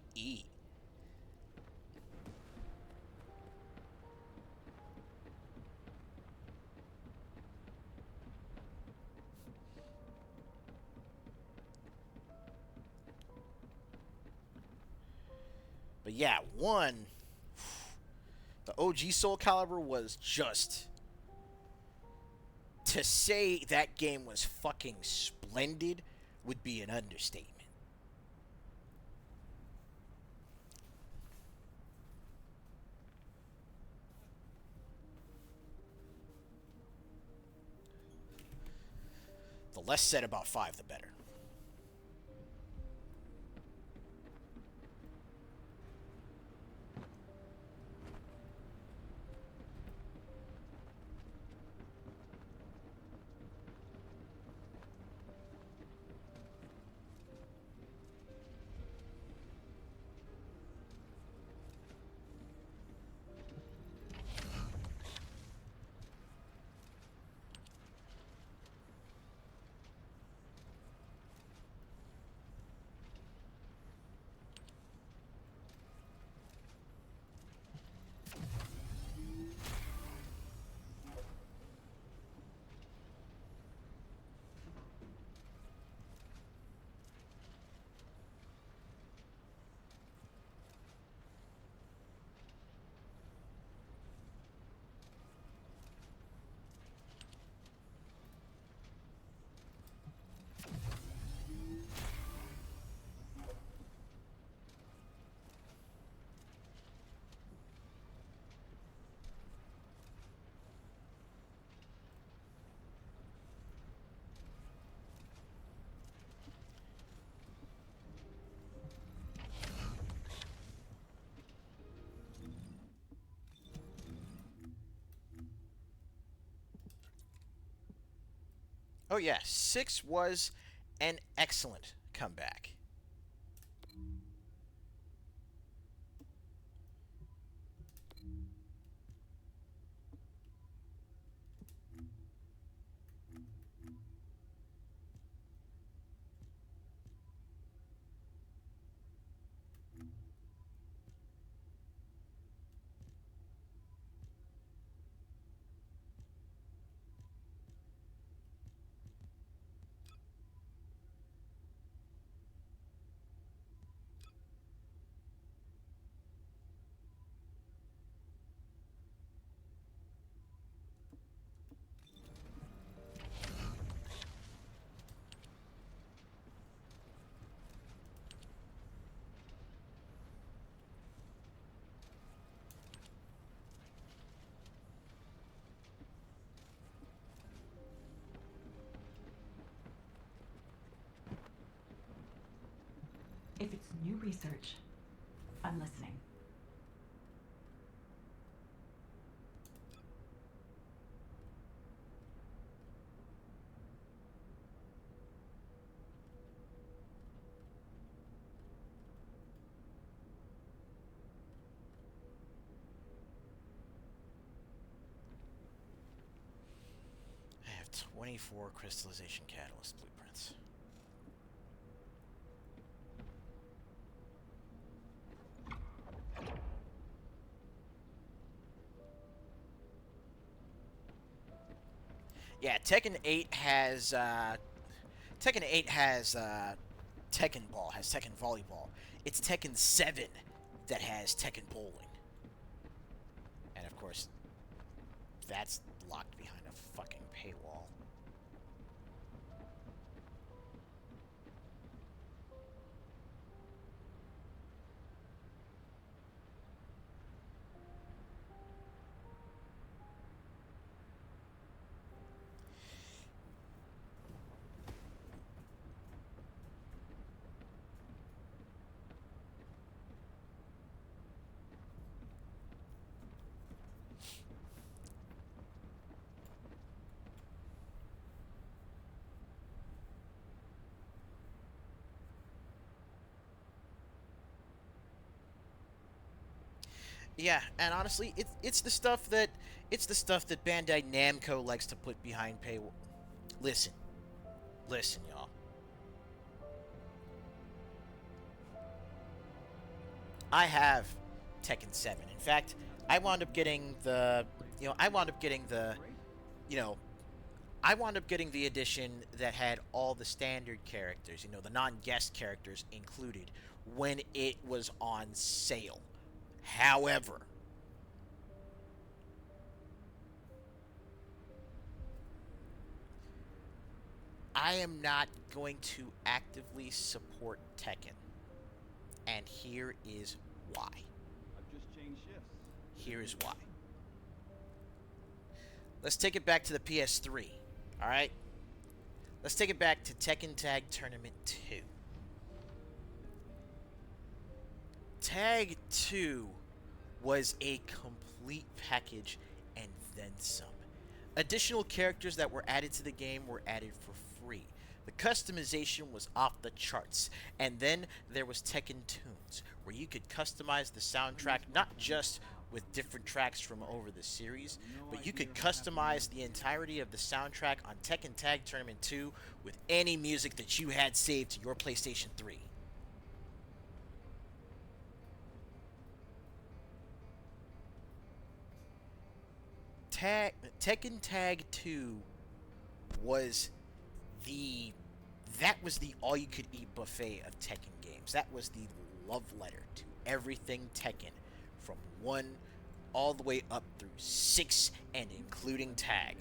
But yeah, the OG Soul Calibur was just, to say that game was fucking splendid would be an understatement. The less said about 5, the better. Oh yeah, 6 was an excellent comeback. New research. I'm listening. I have 24 crystallization catalyst blueprints. Yeah, Tekken 8 has Tekken Ball, has Tekken Volleyball. It's Tekken 7 that has Tekken Bowling. And of course, that's locked behind a fucking paywall. Yeah, and honestly, it's the stuff that Bandai Namco likes to put behind paywall. Listen, y'all. I have Tekken 7. In fact, I wound up getting the, you know, I wound up getting the, you know, I wound up getting the edition that had all the standard characters, the non-guest characters included when it was on sale. However, I am not going to actively support Tekken. And here is why. I've just changed shifts. Here is why. Let's take it back to the PS3. Alright? Let's take it back to Tekken Tag Tournament 2. Tag 2 was a complete package and then some. Additional characters that were added to the game were added for free. The customization was off the charts. And then there was Tekken Tunes, where you could customize the soundtrack not just with different tracks from over the series, but you could customize the entirety of the soundtrack on Tekken Tag Tournament 2 with any music that you had saved to your PlayStation 3. Tekken Tag 2 was that was the all-you-could-eat buffet of Tekken games. That was the love letter to everything Tekken, from 1 all the way up through 6 and including Tag.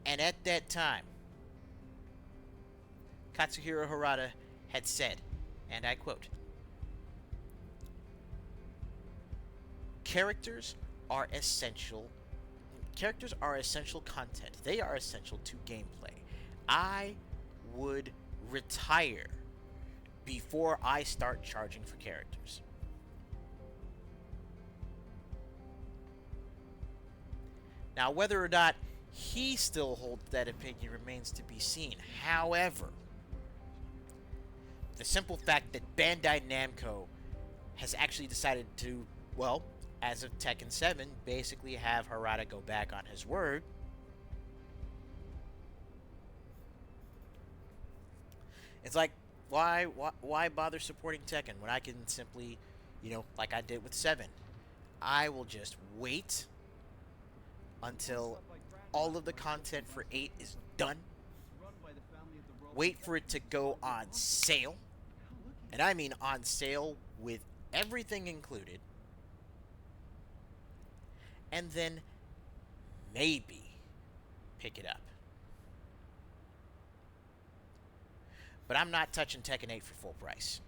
And at that time, Katsuhiro Harada had said, and I quote, Characters are essential content. They are essential to gameplay. I would retire before I start charging for characters. Now, whether or not he still holds that opinion remains to be seen. However, the simple fact that Bandai Namco has actually decided to, well, as of Tekken 7, basically have Harada go back on his word. It's like, why bother supporting Tekken when I can simply, like I did with 7, I will just wait until all of the content for 8 is done. Wait for it to go on sale. And I mean on sale with everything included. And then maybe pick it up. But I'm not touching Tekken 8 for full price.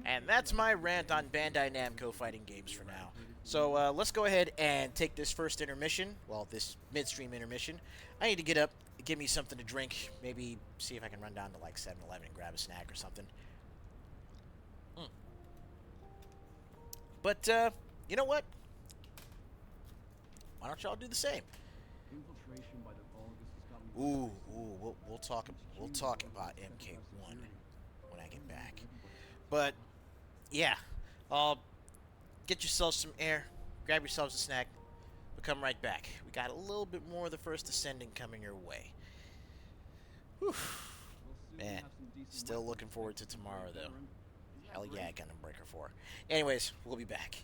And that's my rant on Bandai Namco fighting games for now. So let's go ahead and take this first intermission, well, this midstream intermission. I need to get up, get me something to drink, maybe see if I can run down to like 7-Eleven and grab a snack or something. But, you know what? Why don't y'all do the same? Infiltration by the Vulgus has got me. We'll talk about MK1 when I get back. But yeah, get yourself some air, grab yourselves a snack. We'll come right back. We got a little bit more of the first Descendant coming your way. Whew. Man, still looking forward to tomorrow though. Hell yeah, Gundam Breaker 4. Anyways, we'll be back.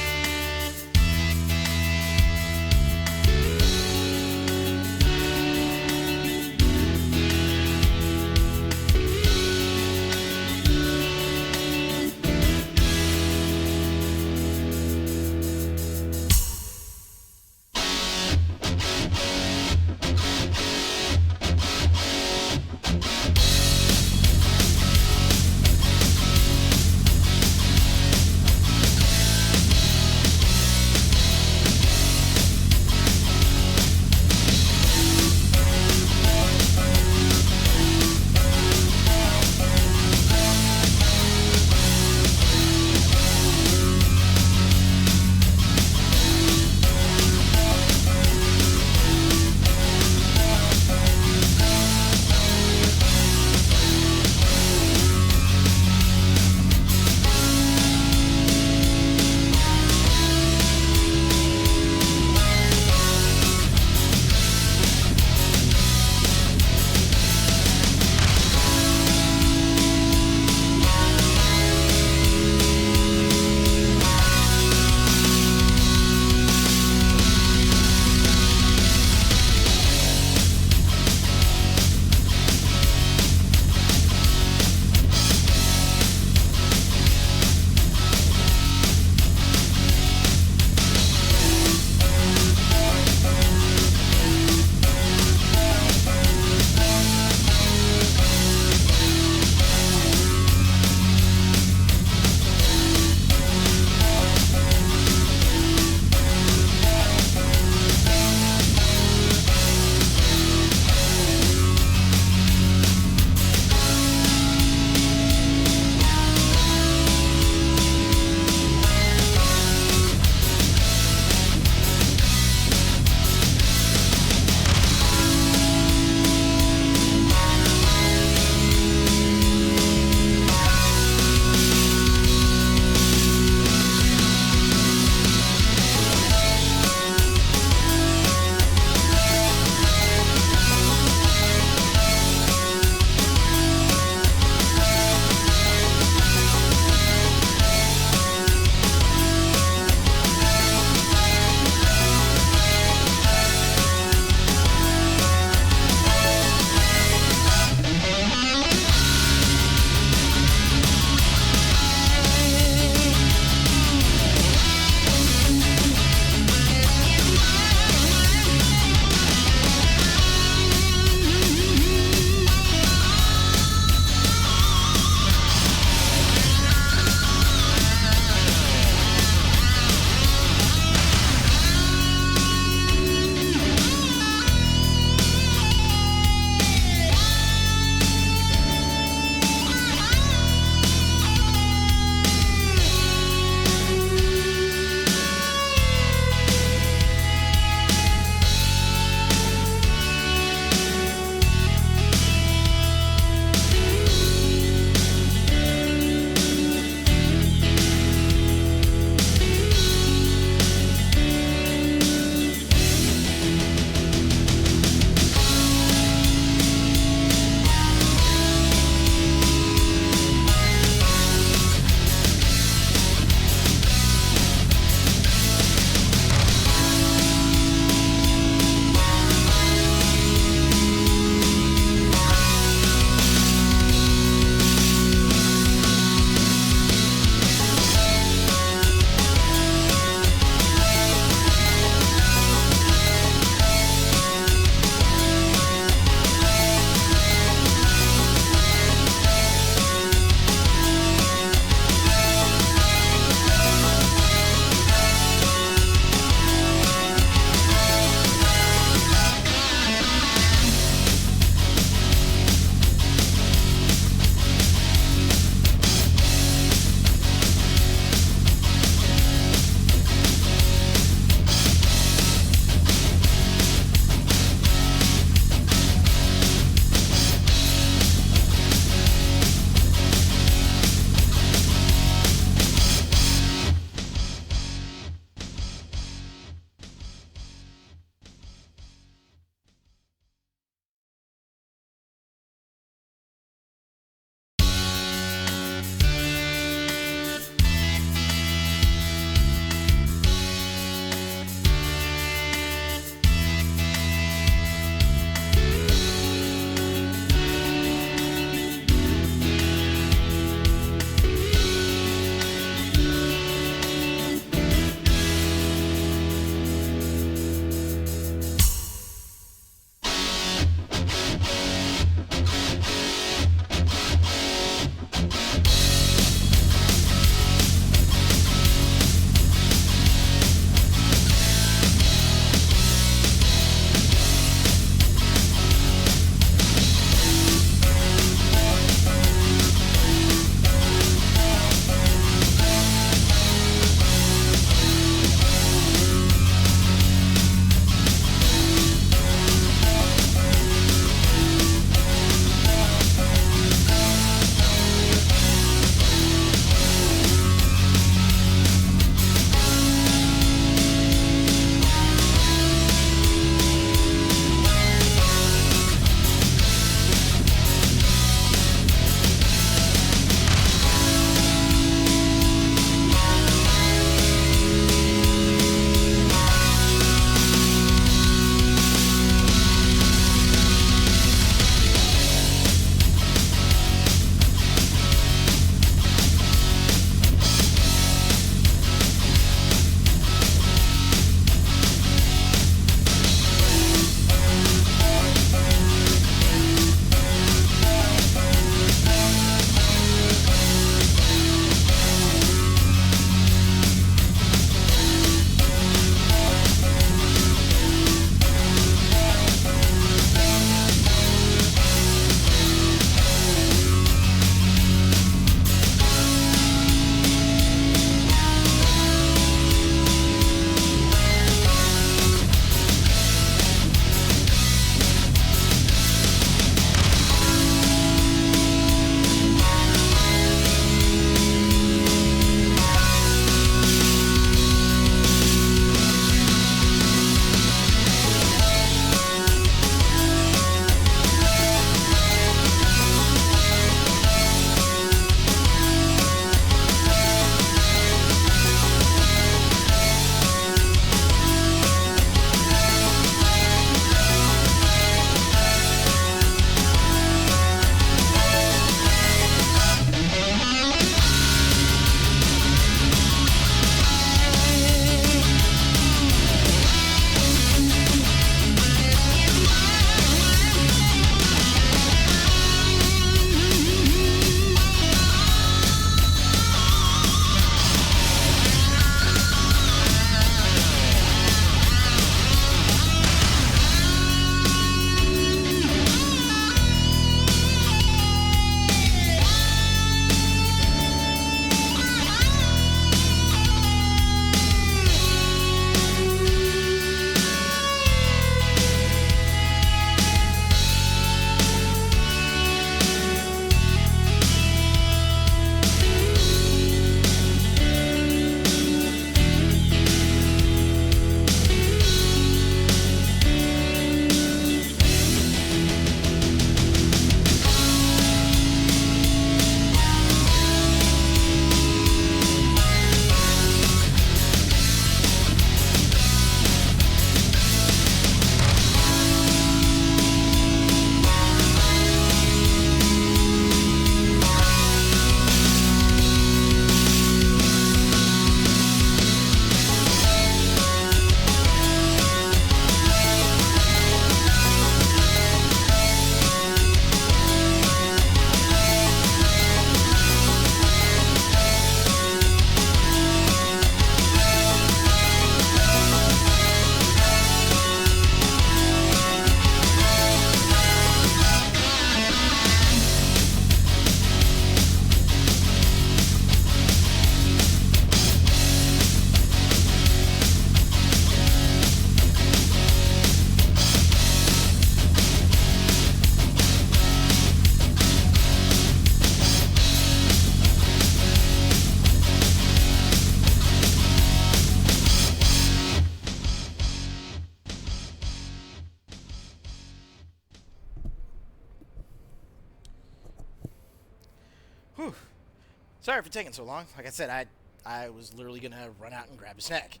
Sorry for taking so long. Like I said, I was literally gonna run out and grab a snack.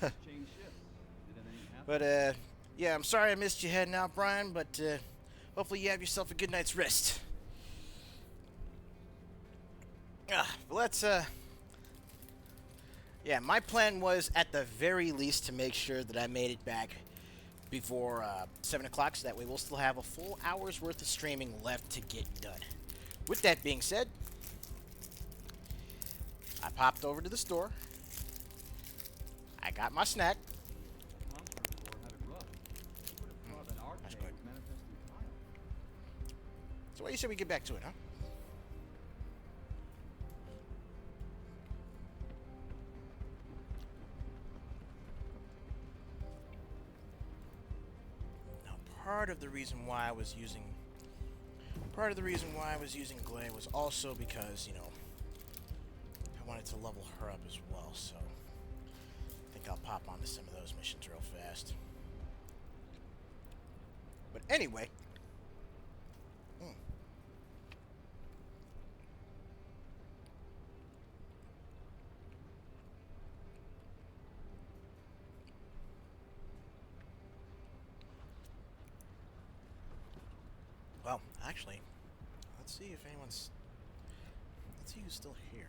Change shifts. Did anything happen? But yeah, I'm sorry I missed you heading out, Brian. But hopefully you have yourself a good night's rest. But let's yeah, my plan was at the very least to make sure that I made it back before 7 o'clock, so that way we'll still have a full hour's worth of streaming left to get done. With that being said, I popped over to the store. I got my snack. Concert floor had a rust. Who would have thought that our That's day good. would manifest in tile? So what do you say we get back to it, huh? Now, part of the reason why I was using Glay was also because, you know, I wanted to level her up as well, so I think I'll pop onto some of those missions real fast. But anyway, well, actually, let's see if anyone's. Let's see who's still here.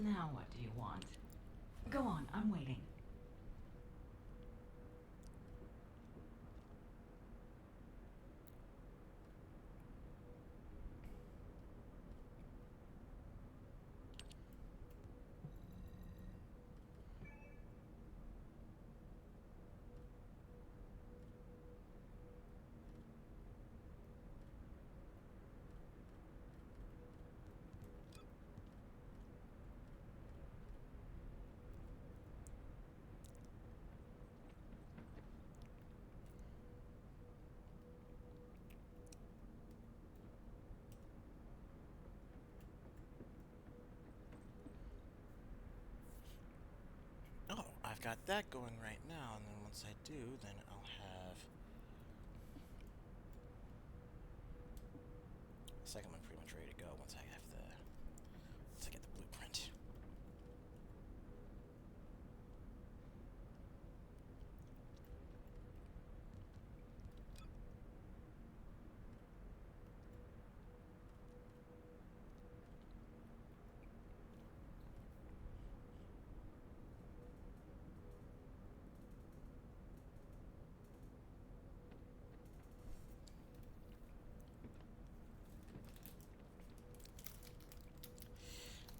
Now what do you want? Go on, I'm waiting. Oh, I've got that going right now, and then once I do, then I'll have the second one pretty much ready to go once I get the blueprint.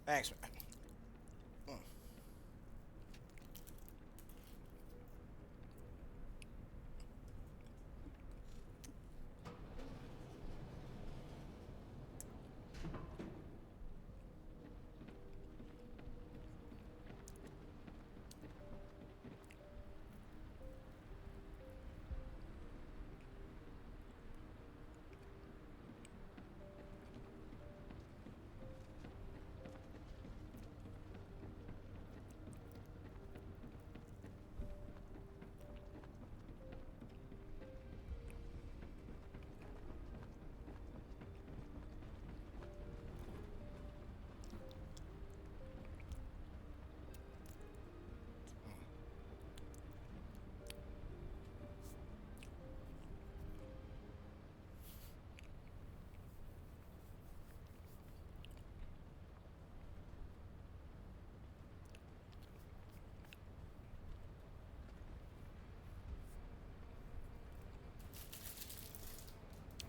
Thanks, man.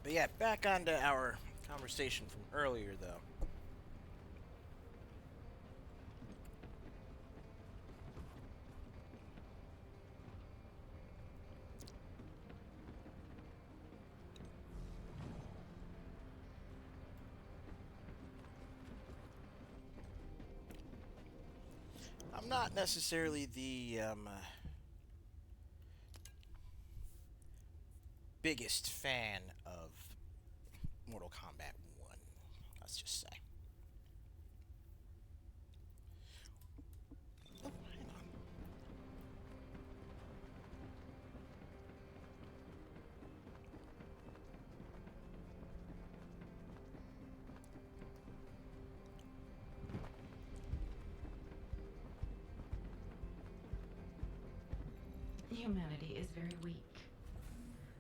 But yeah, back onto our conversation from earlier, though. not necessarily the biggest fan of Mortal Kombat 1. Let's just say. Oh, hang on. Humanity is very weak.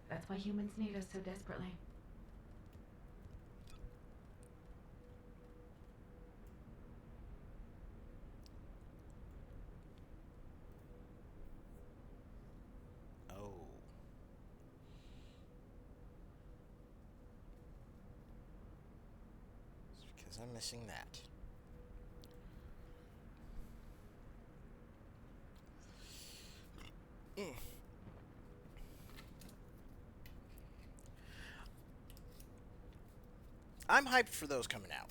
That's why humans need us so desperately. Oh. It's because I'm missing that. I'm hyped for those coming out.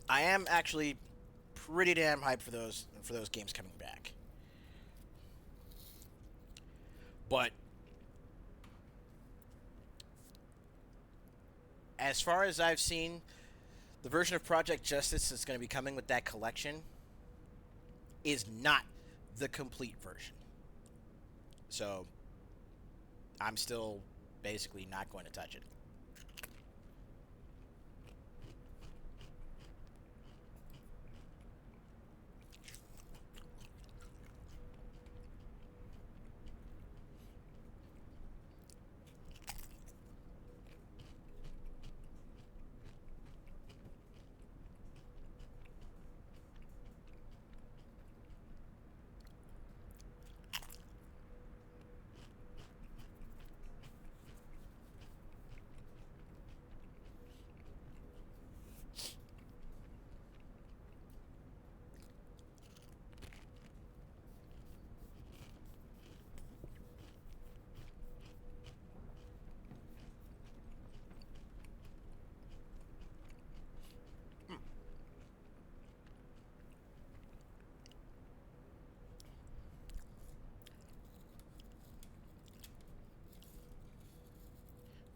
I am actually pretty damn hyped for those games coming back. But as far as I've seen, the version of Project Justice that's going to be coming with that collection is not the complete version. So I'm still basically not going to touch it.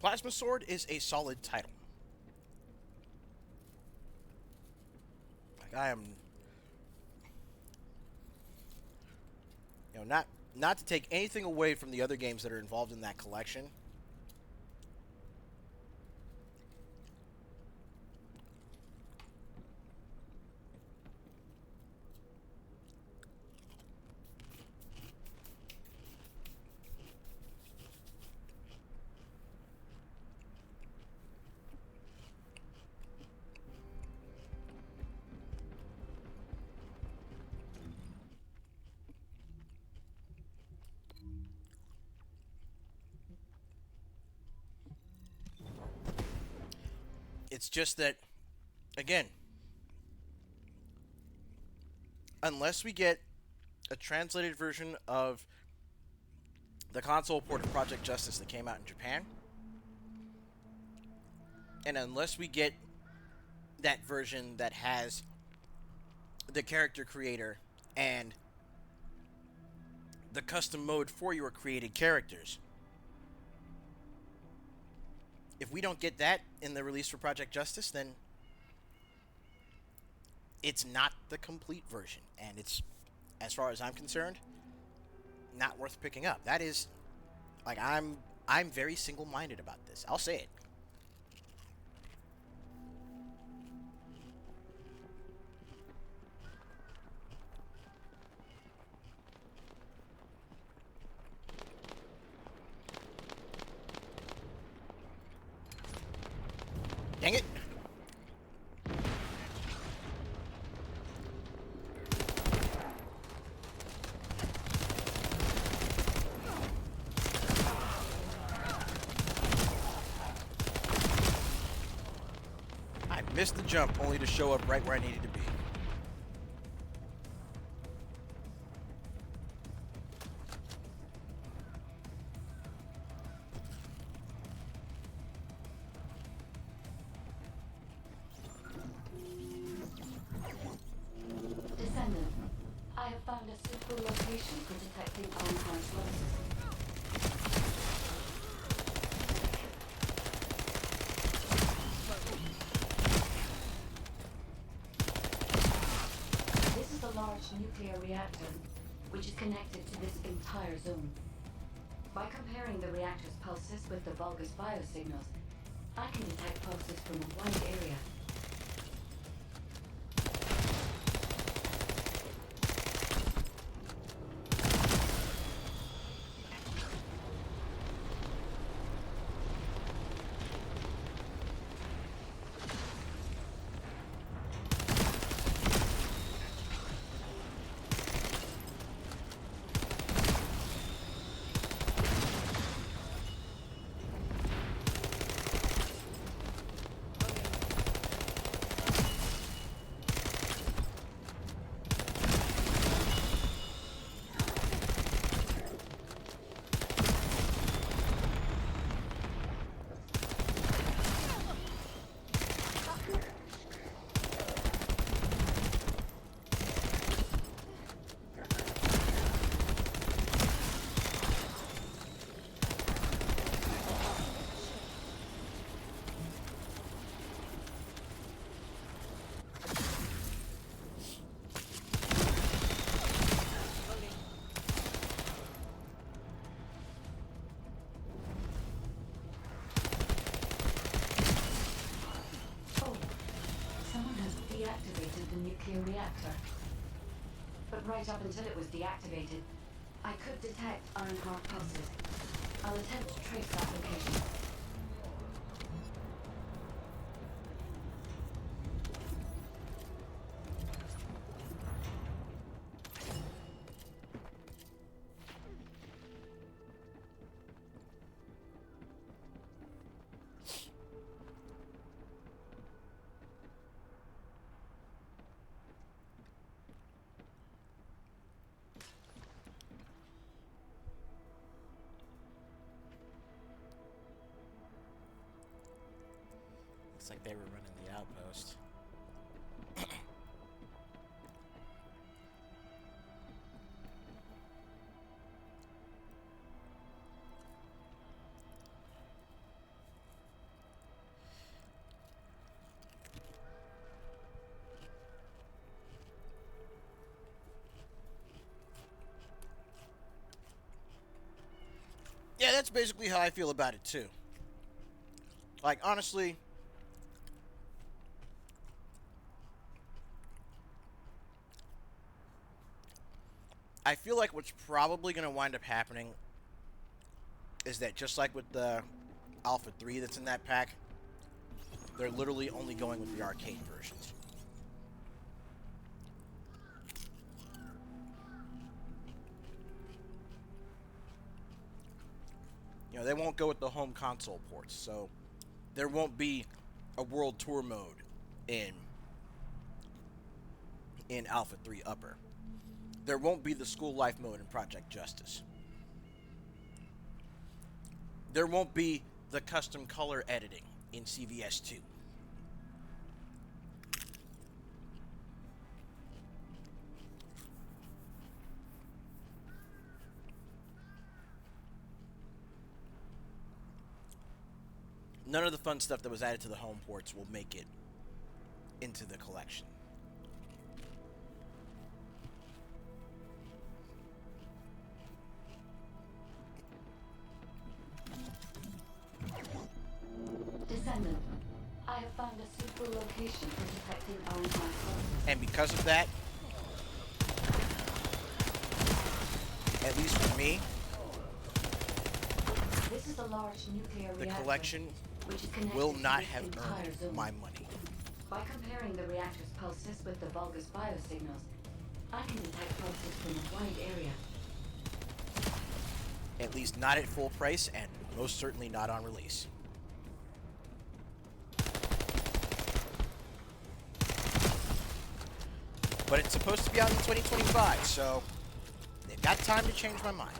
Plasma Sword is a solid title. Like I am, not to take anything away from the other games that are involved in that collection. It's just that, again, unless we get a translated version of the console port of Project Justice that came out in Japan, and unless we get that version that has the character creator and the custom mode for your created characters, if we don't get that in the release for Project Justice, then it's not the complete version, and it's, as far as I'm concerned, not worth picking up. That is, like, I'm very single-minded about this. I'll say it. Dang it. I missed the jump only to show up right where I needed to be. nuclear reactor, which is connected to this entire zone. By comparing the reactor's pulses with the Vulgus biosignals, I can detect pulses from a wide area. Deactivated the nuclear reactor. But right up until it was deactivated, I could detect Ironheart pulses. I'll attempt to trace that location. Looks like they were running the outpost. Yeah, that's basically how I feel about it too. Like, honestly, I feel like what's probably going to wind up happening is that just like with the Alpha 3 that's in that pack, they're literally only going with the arcade versions. You know, they won't go with the home console ports, so there won't be a World Tour mode in Alpha 3 Upper. There won't be the School Life mode in Project Justice. There won't be the custom color editing in CVS 2. None of the fun stuff that was added to the home ports will make it into the collection. Descendant, I have found a suitable location for detecting Ironheart pulses. And because of that, at least for me, This is a large nuclear the reactor, collection which is connected will to not this have entire earned zone. my money. By comparing the reactor's pulses with the Vulgus biosignals, I can detect pulses from a wide area. At least not at full price, and most certainly not on release. But it's supposed to be out in 2025, so they've got time to change my mind.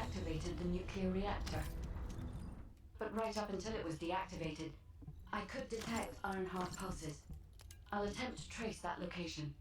deactivated the nuclear reactor. But right up until it was deactivated, I could detect Ironheart pulses. I'll attempt to trace that location.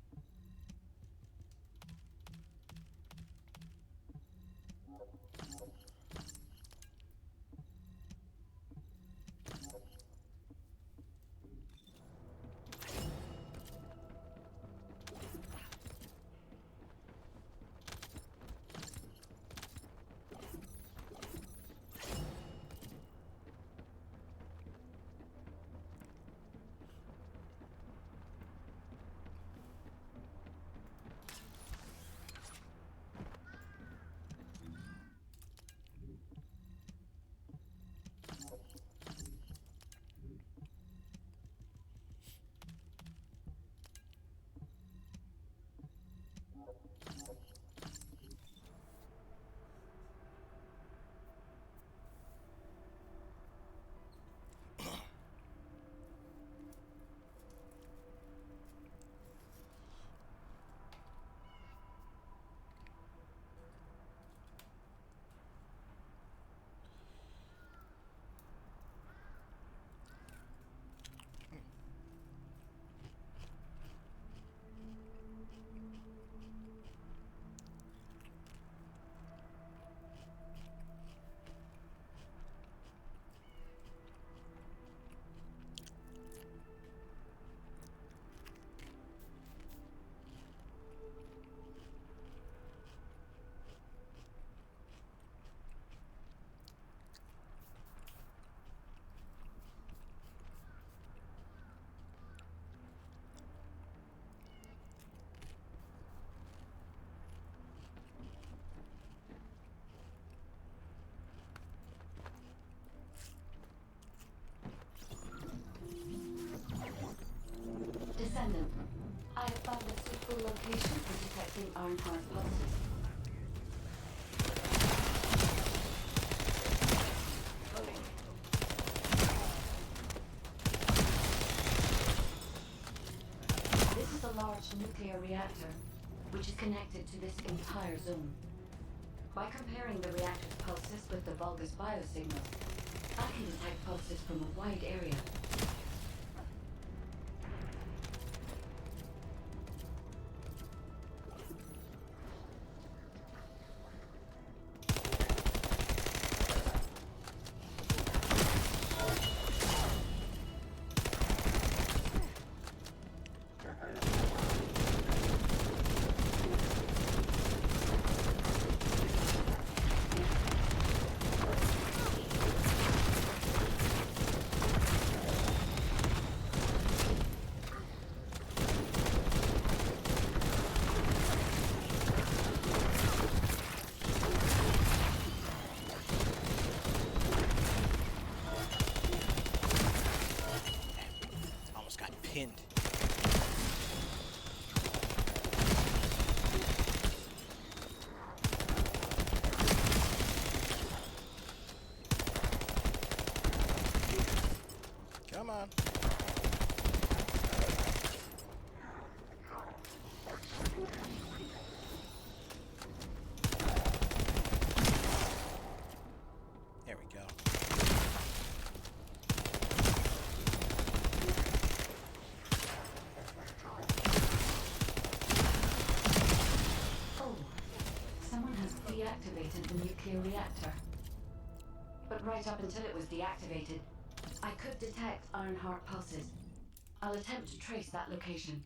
Descendant, I have found a suitable location for detecting Ironheart pulses. This is a large nuclear reactor, which is connected to this entire zone. By comparing the reactor's pulses with the Vulgus biosignals, I can detect pulses from a wide area. Almost got pinned. Come on. There we go. Oh, someone has deactivated the nuclear reactor. But right up until it was deactivated, I could detect Ironheart pulses. I'll attempt to trace that location.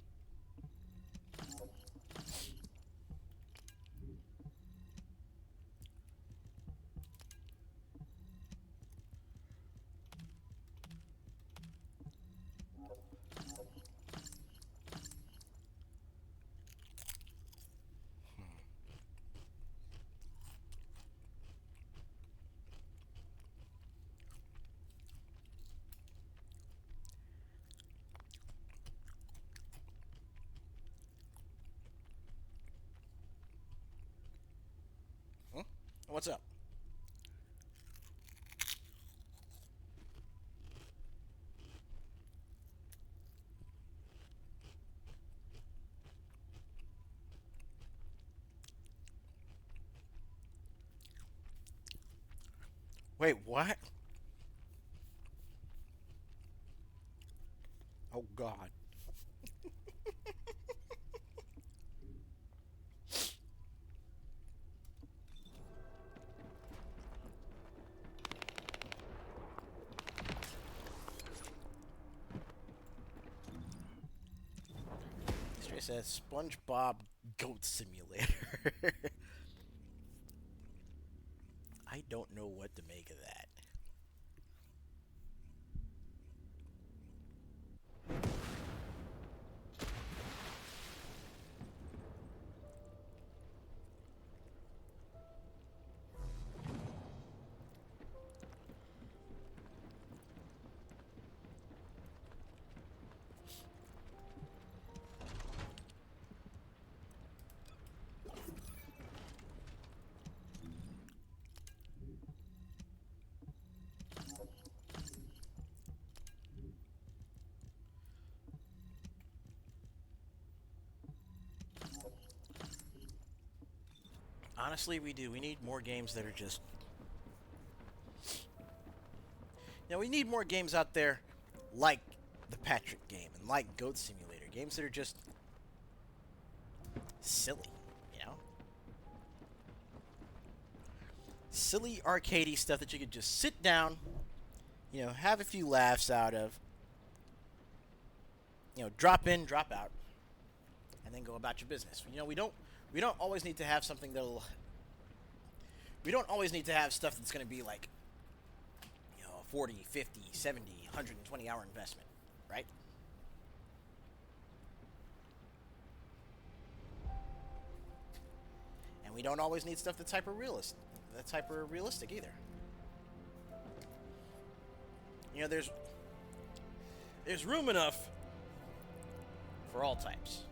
Huh? What's up? Wait, what? Oh God. History says SpongeBob Goat Simulator. I don't know what to make of that. Honestly, we do. We need more games that are just... we need more games out there like the Patrick game and like Goat Simulator. Games that are just silly, you know? Silly, arcadey stuff that you could just sit down, have a few laughs out of, drop in, drop out, and then go about your business. We don't always need to have something that'll... We don't always need to have stuff that's going to be like, 40, 50, 70, 120-hour investment, right? And we don't always need stuff that's hyper-realistic either. There's room enough for all types.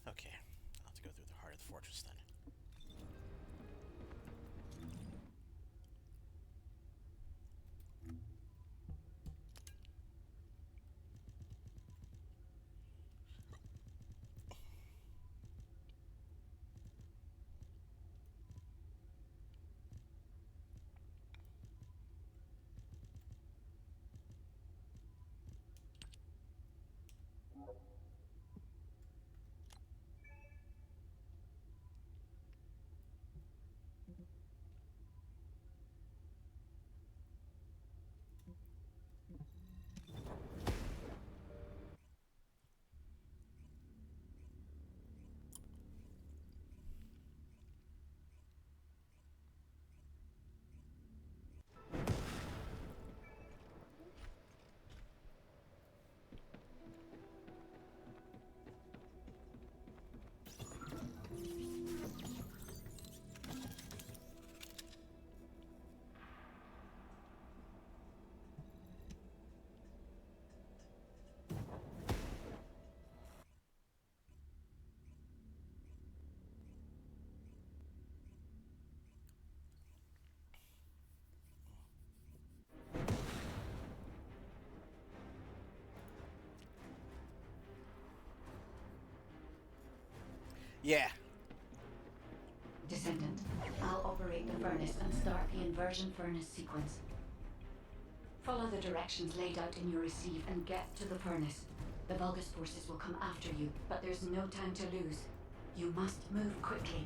Okay, I'll have to go through the heart of the fortress then. Yeah. Descendant, I'll operate the furnace and start the inversion furnace sequence. Follow the directions laid out in your receive and get to the furnace. The Vulgus forces will come after you, but there's no time to lose. You must move quickly.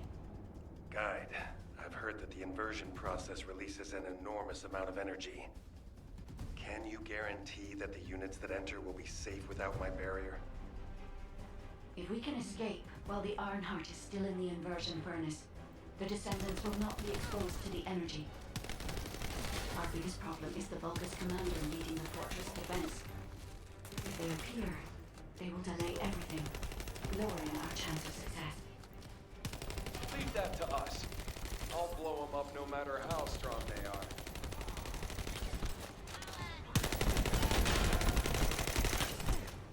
Guide, I've heard that the inversion process releases an enormous amount of energy. Can you guarantee that the units that enter will be safe without my barrier? If we can escape while the Ironheart is still in the inversion furnace, the Descendants will not be exposed to the energy. Our biggest problem is the Vulgus commander leading the fortress defense. If they appear, they will delay everything, lowering our chance of success. Leave that to us. I'll blow them up no matter how strong they are.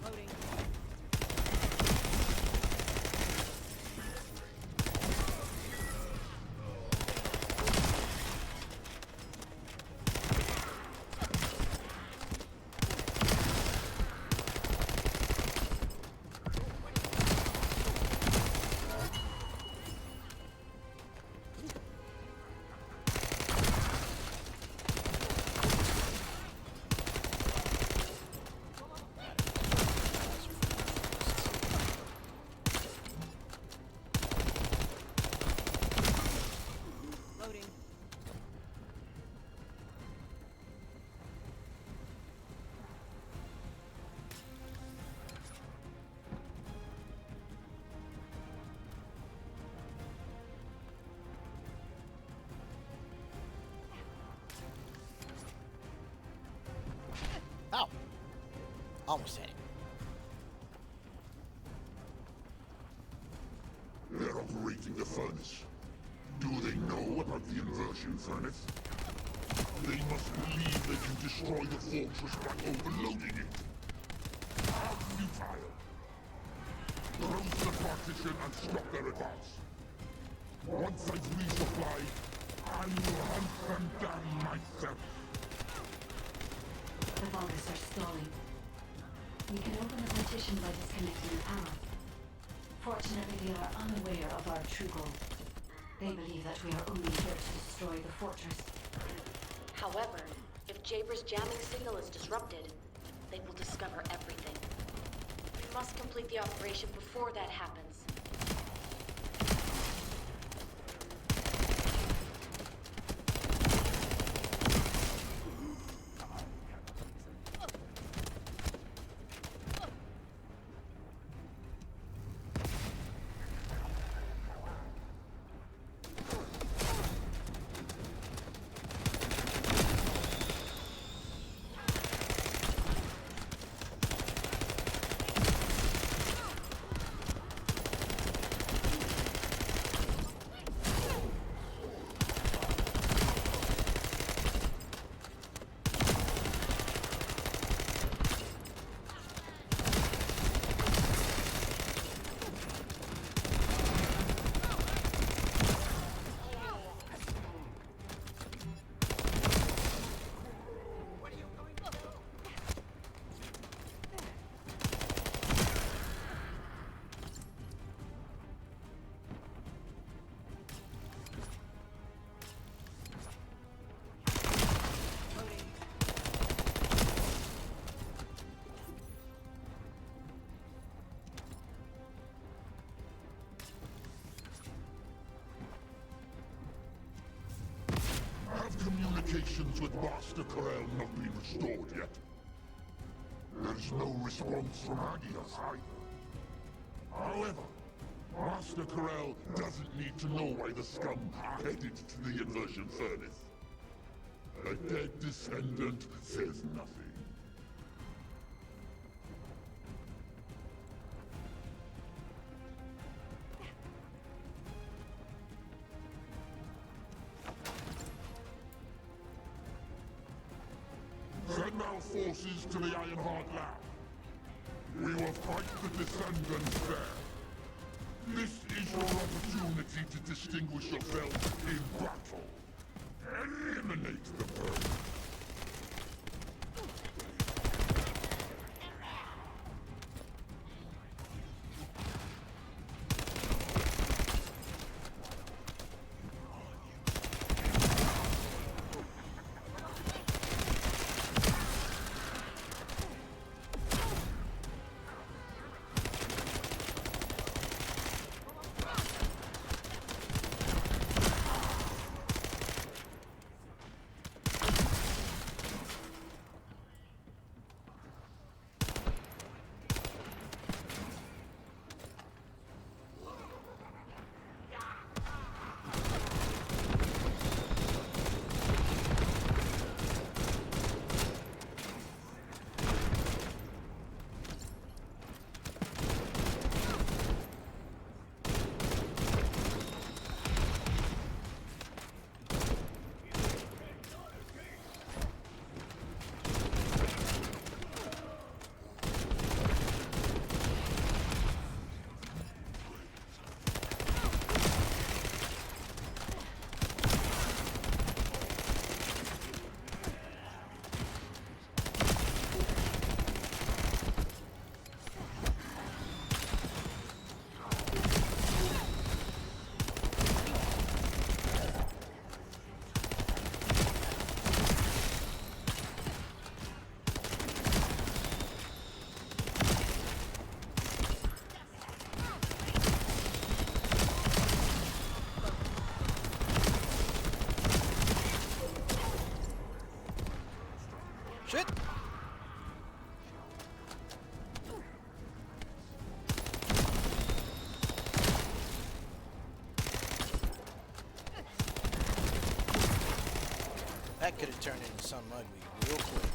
Loading. Loading. Ow. Almost had it. They're operating the furnace. Do they know about the inversion furnace? They must believe they can destroy the fortress by overloading it. How futile! Close the partition and stop their advance. Once I've resupplied, I will hunt them down myself. The Vulgus are stalling. We can open the partition by disconnecting the power. Fortunately, they are unaware of our true goal. They believe that we are only here to destroy the fortress. However, if Jaber's jamming signal is disrupted, they will discover everything. We must complete the operation before that happens. Communications with Master Corel not been restored yet. There's no response from Agios either. However, Master Corel doesn't need to know why the scum are headed to the inversion furnace. A dead Descendant says nothing. Send our forces to the Ironheart lab. We will fight the Descendants there. This is your opportunity to distinguish yourself in battle. Eliminate the foe. Shit! That could have turned into something ugly real quick.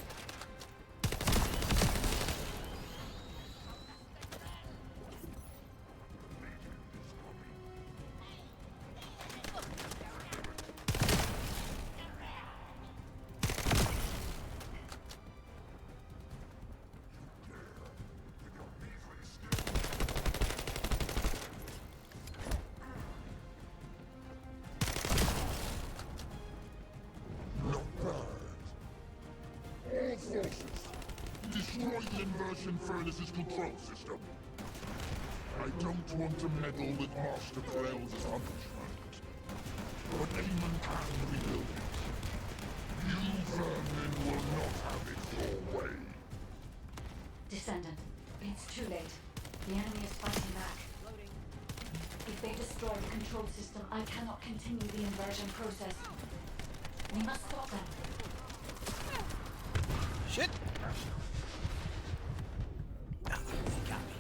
Destroy the inversion furnace's control system. I don't want to meddle with Master Trails' punishment, but Eamon can rebuild it. You vermin will not have it your way. Descendant, it's too late. The enemy is fighting back. If they destroy the control system, I cannot continue the inversion process. We must stop them. Shit! Ah, he got me.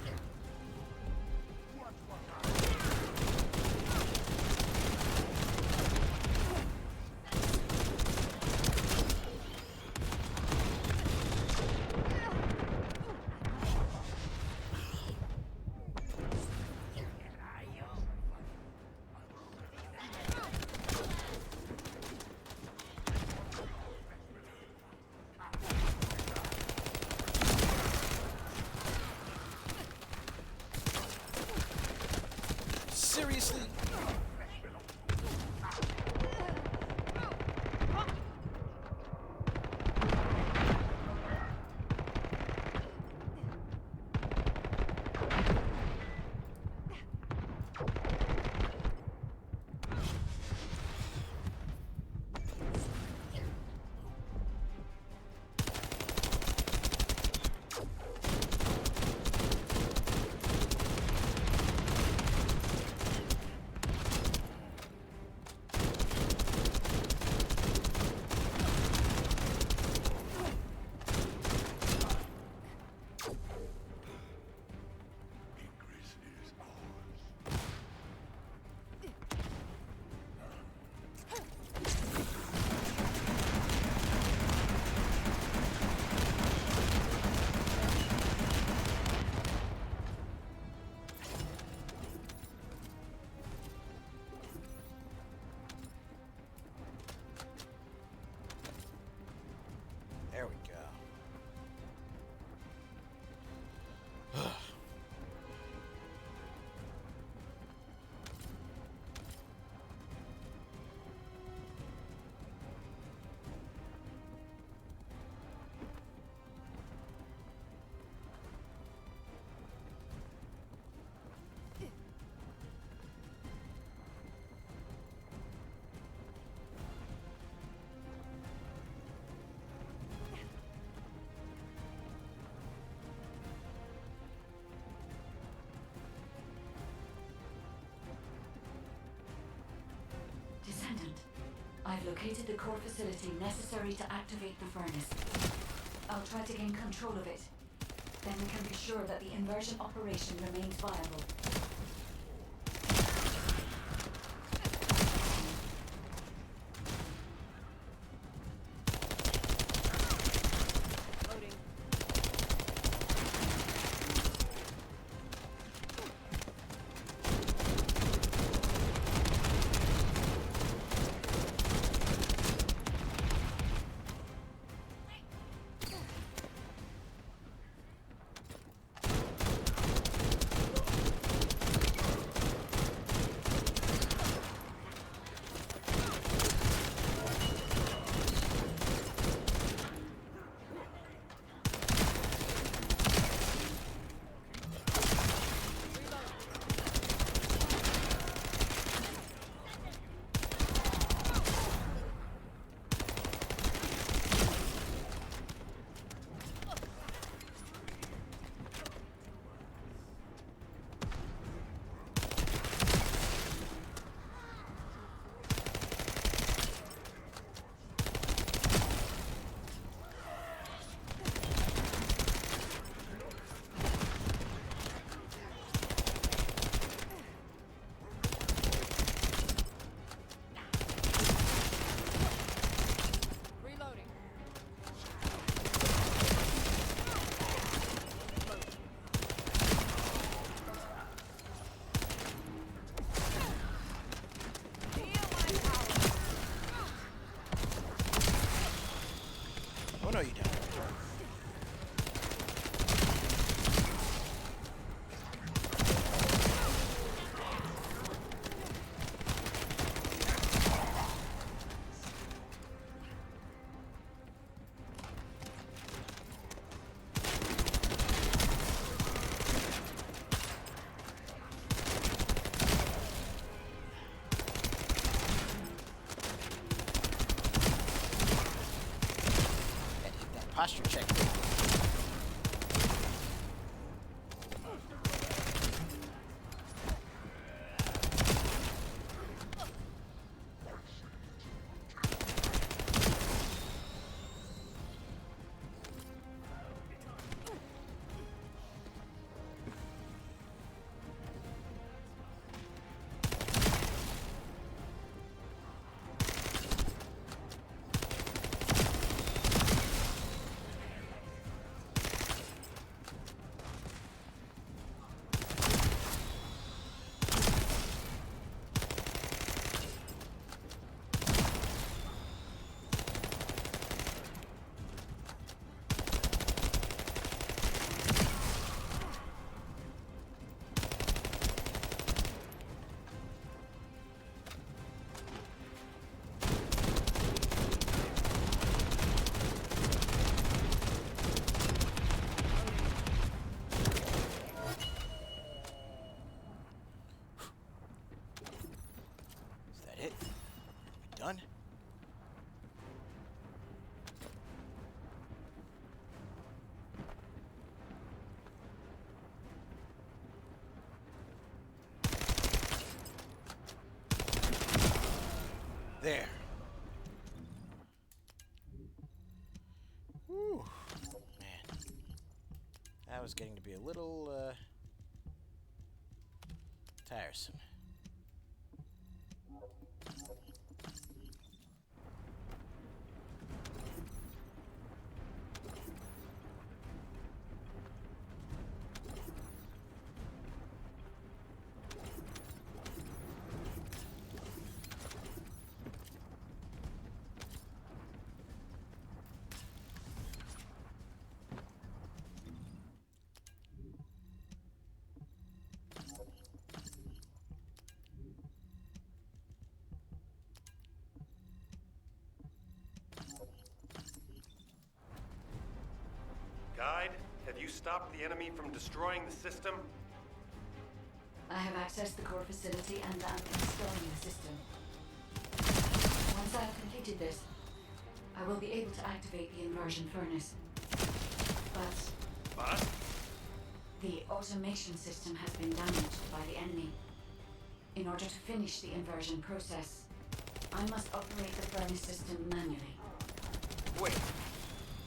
Seriously? There we go. Descendant, I've located the core facility necessary to activate the furnace. I'll try to gain control of it. Then we can be sure that the inversion operation remains viable. no, you don't. Posture check. Done? There. Whew. Man. That was getting to be a little, tiresome. Guide, have you stopped the enemy from destroying the system? I have accessed the core facility and am installing the system. Once I have completed this, I will be able to activate the inversion furnace. But the automation system has been damaged by the enemy. In order to finish the inversion process, I must operate the furnace system manually. Wait,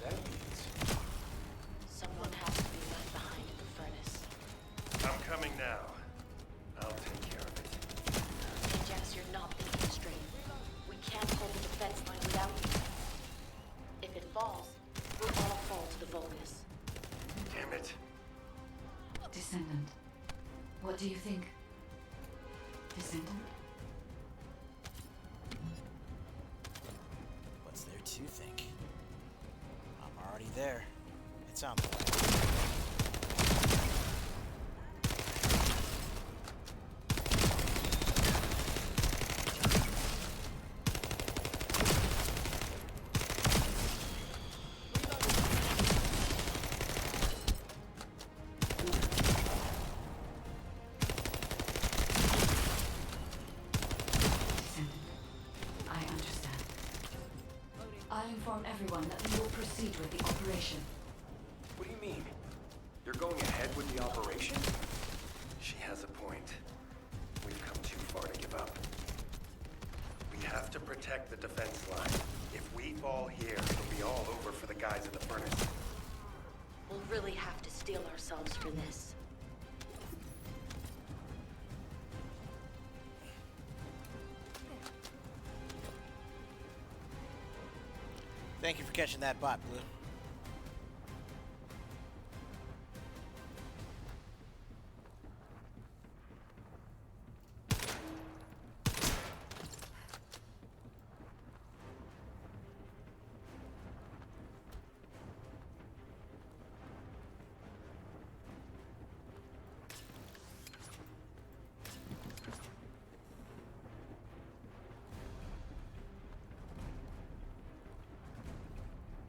that means... Someone has to be left behind in the furnace. I'm coming now. I'll take care of it. Ajax, you're not thinking straight. We can't hold the defense line without you. If it falls, we'll all fall to the Vulgus. Damn it. Descendant, what do you think? Descendant? What's there to think? I'm already there. It's on the way. I'll inform everyone that we will proceed with the operation. What do you mean? You're going ahead with the operation? She has a point. We've come too far to give up. We have to protect the defense line. If we fall here, it'll be all over for the guys in the furnace. We'll really have to steel ourselves for this. Thank you for catching that bot, Blue.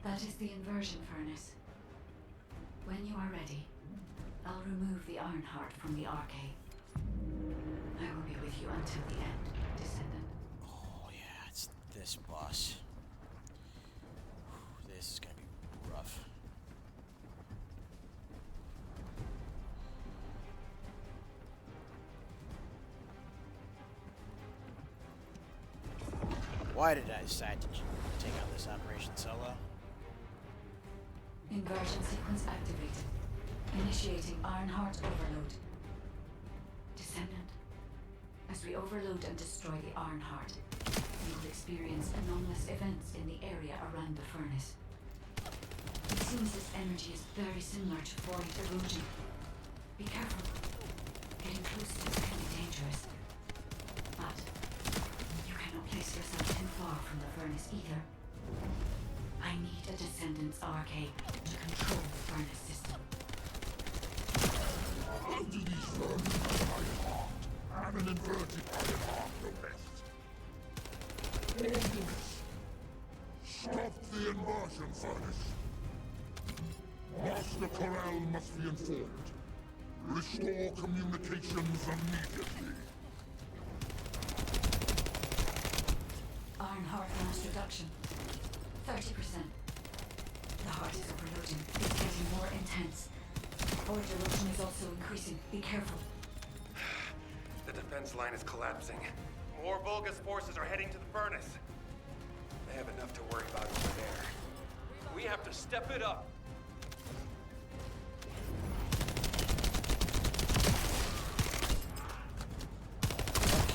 That is the inversion furnace. When you are ready, I'll remove the Ironheart from the arcade. I will be with you until the end, Descendant. Oh yeah, it's this boss. This is gonna be rough. Why did I decide to take on this operation solo? Inversion sequence activated. Initiating Ironheart overload. Descendant. As we overload and destroy the Ironheart, we will experience anomalous events in the area around the furnace. It seems this energy is very similar to void erosion. Be careful. Getting close to this can be dangerous. But you cannot place yourself too far from the furnace either. I need a Descendant's arcade to control the furnace system. How do these vermin have Ironheart? And an inverted Ironheart, no less. Stop the inversion furnace. Master Corral must be informed. Restore communications immediately. Ironheart mass reduction. 30%. The heart is overloading. It's getting more intense. Void erosion is also increasing. Be careful. The defense line is collapsing. More Vulgus forces are heading to the furnace. They have enough to worry about over there. We have to step it up.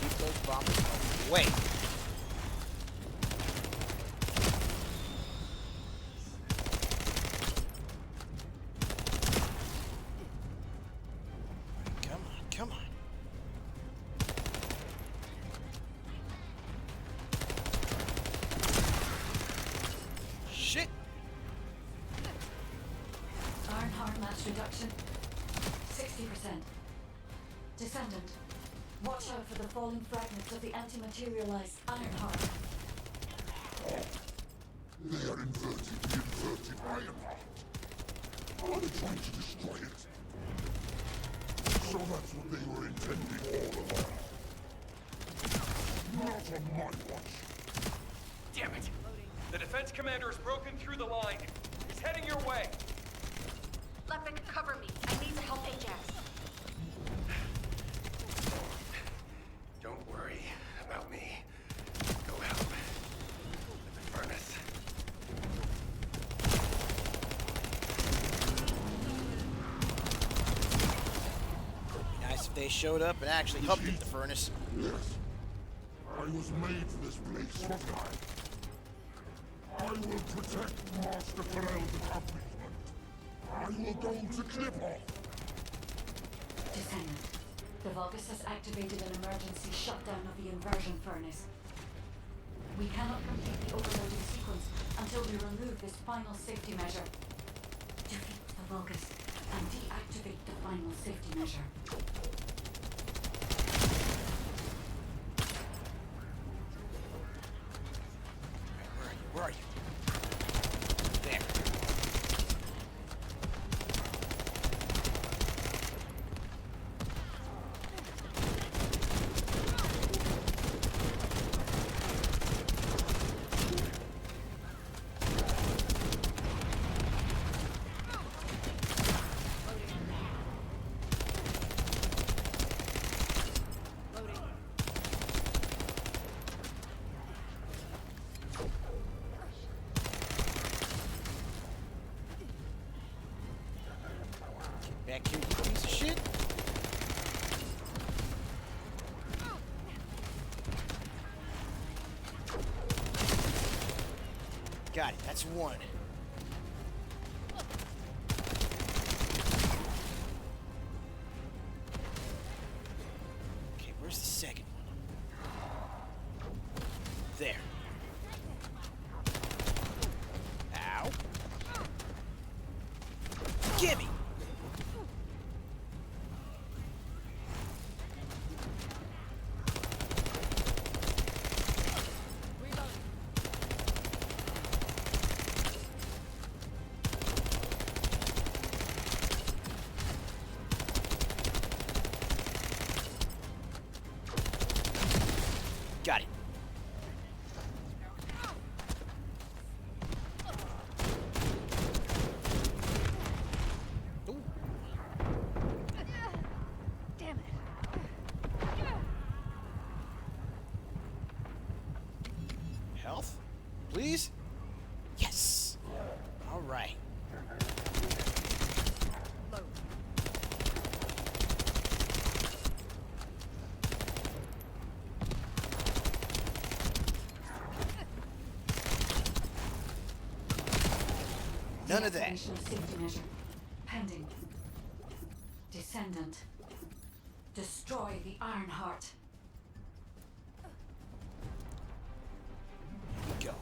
Keep those bombers away. Come on, come on. Shit. Ironheart mass reduction. 60%. Descendant. Watch out for the falling fragments of the anti-materialized Ironheart. They are inverting the inverted Ironheart. Are they trying to destroy it? So that's what they were intending all along. Not on my watch. Damn it! The defense commander has broken through the line. He's heading your way. Lepic, cover me. I need to help Ajax. Don't worry about me. Go help with the furnace. Be nice if they showed up and actually helped at the furnace. Yes. I was made for this place, wasn't I? I will protect Master Corell's accomplishment. I will go to Clip-Off. Descendant. The Vulgus has activated an emergency shutdown of the inversion furnace. We cannot complete the overloading sequence until we remove this final safety measure. Defeat the Vulgus and deactivate the final safety measure. Where are you? There. Back here, you piece of shit. Got it. That's one. Okay, where's the second one? There. Ow. Gimme. None of that. Deactivation of safety measure. Pending. Descendant. Destroy the Ironheart. Go.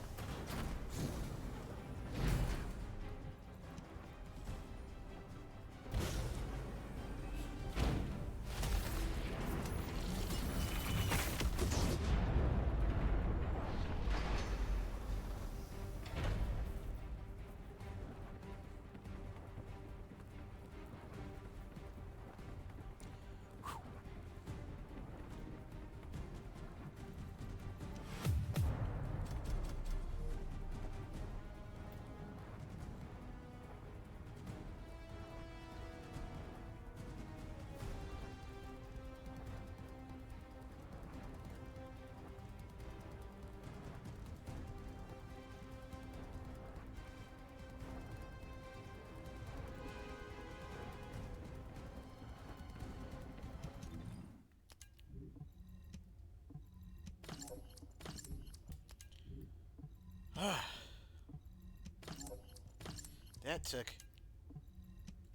That took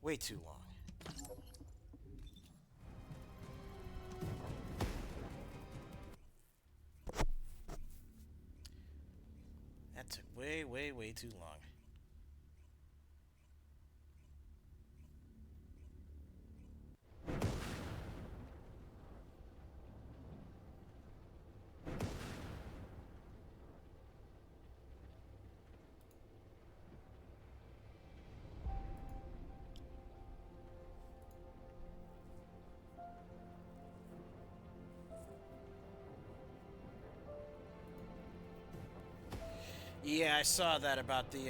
way too long. That took way too long. Yeah, I saw that about the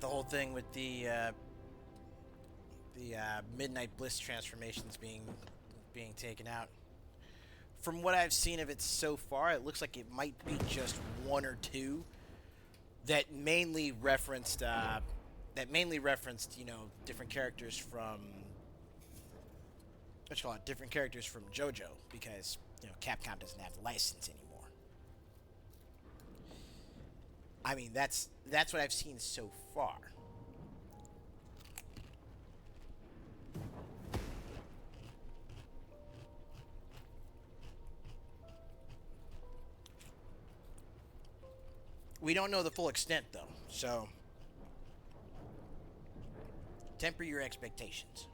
whole thing with the Midnight Bliss transformations being taken out. From what I've seen of it so far, it looks like it might be just one or two that mainly referenced different characters from different characters from JoJo, because Capcom doesn't have the license anymore. I mean, that's what I've seen so far. We don't know the full extent, though, so temper your expectations.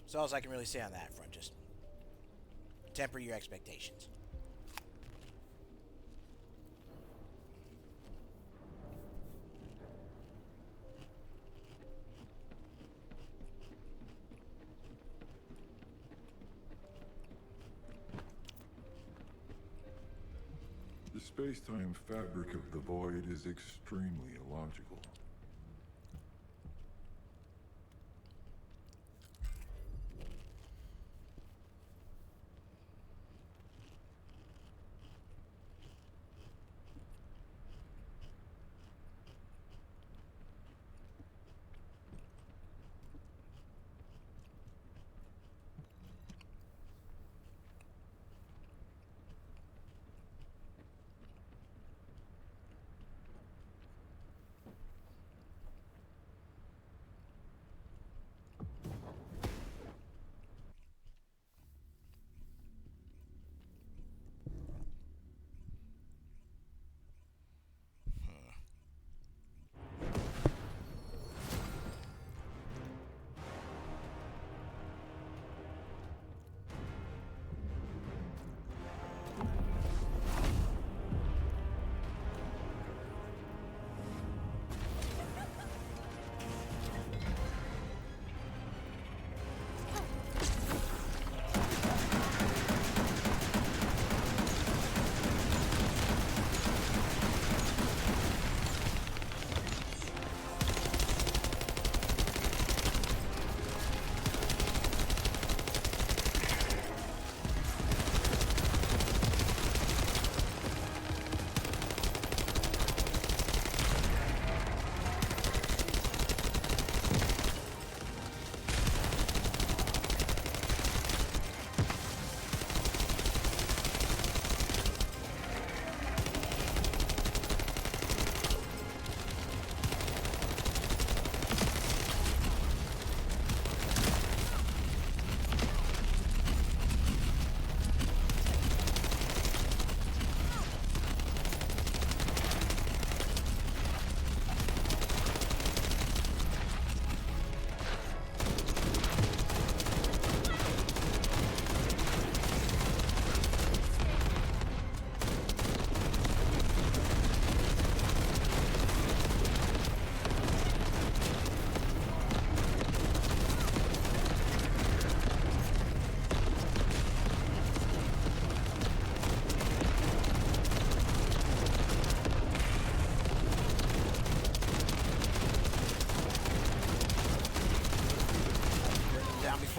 That's all I can really say on that front. Just temper your expectations. The space-time fabric of the void is extremely illogical.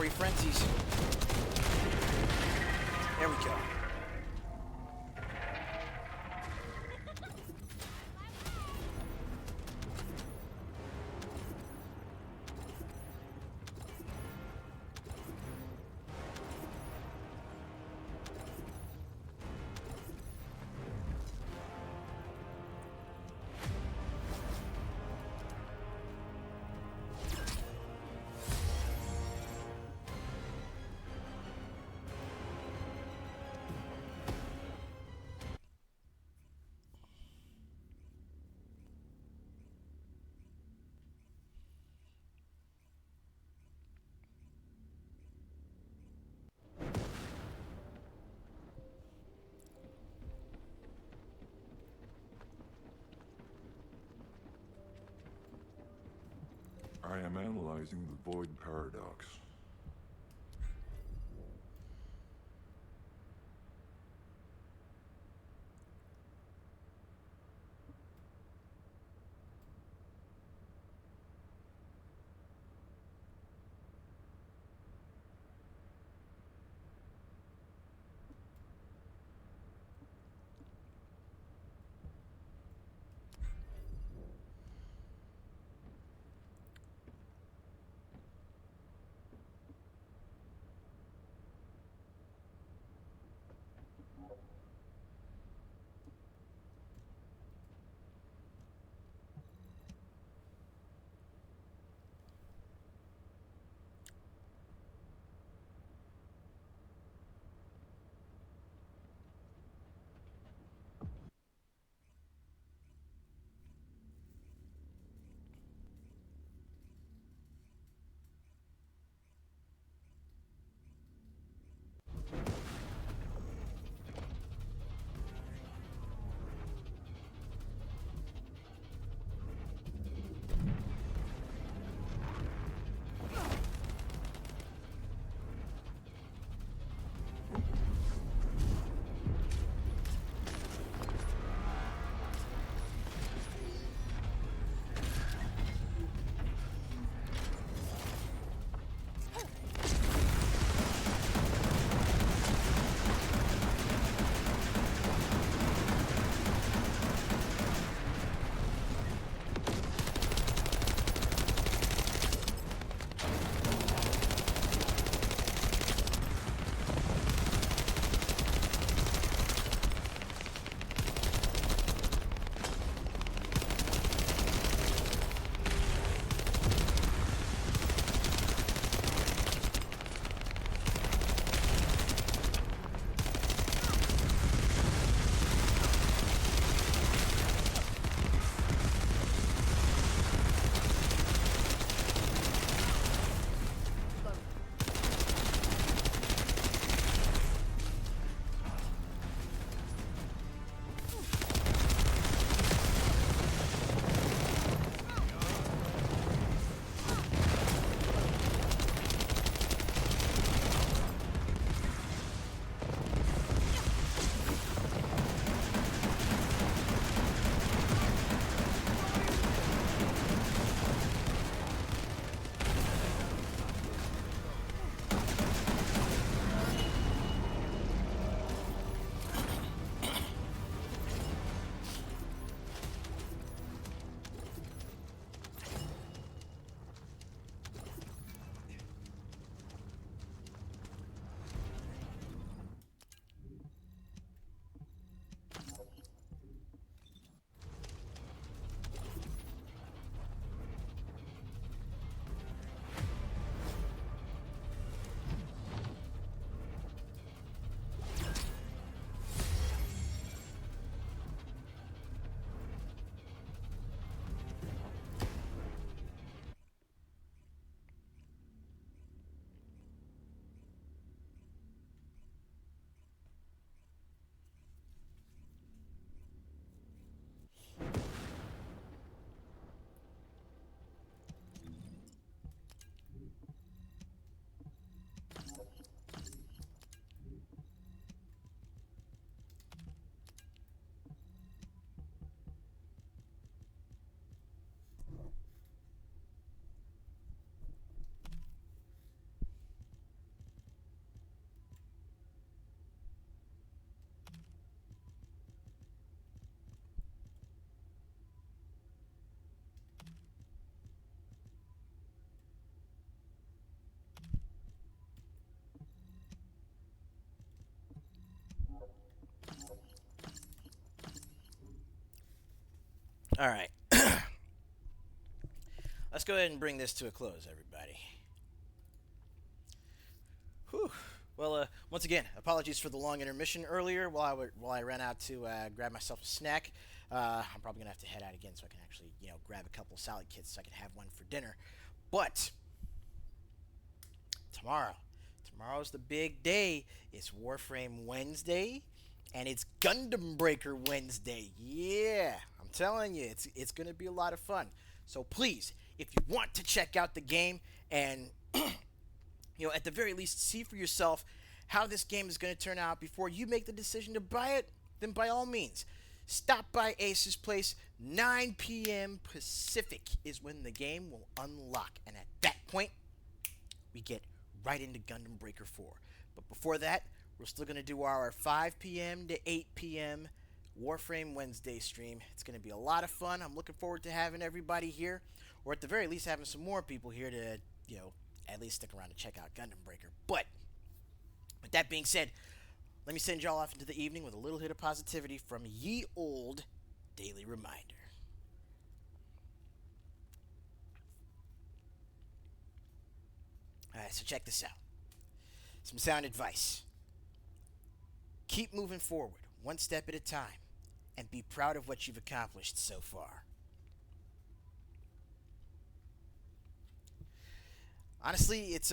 Recovery frenzies. There we go. I am analyzing the void paradox. All right. Let's go ahead and bring this to a close, everybody. Whew. Well, once again, apologies for the long intermission earlier while I ran out to grab myself a snack. I'm probably gonna have to head out again so I can actually, grab a couple salad kits so I can have one for dinner. But tomorrow, tomorrow's the big day. It's Warframe Wednesday, and it's Gundam Breaker Wednesday. Yeah, I'm telling you, it's gonna be a lot of fun. So please, if you want to check out the game and at the very least, see for yourself how this game is going to turn out before you make the decision to buy it, then by all means, stop by Ace's place. 9 p.m. Pacific is when the game will unlock. And at that point, we get right into Gundam Breaker 4. But before that, we're still going to do our 5 p.m. to 8 p.m. Warframe Wednesday stream. It's going to be a lot of fun. I'm looking forward to having everybody here, or at the very least, having some more people here to, at least stick around to check out Gundam Breaker. But with that being said, let me send y'all off into the evening with a little hit of positivity from ye old daily reminder. Alright, so check this out. Some sound advice. Keep moving forward, one step at a time, and be proud of what you've accomplished so far. Honestly, it's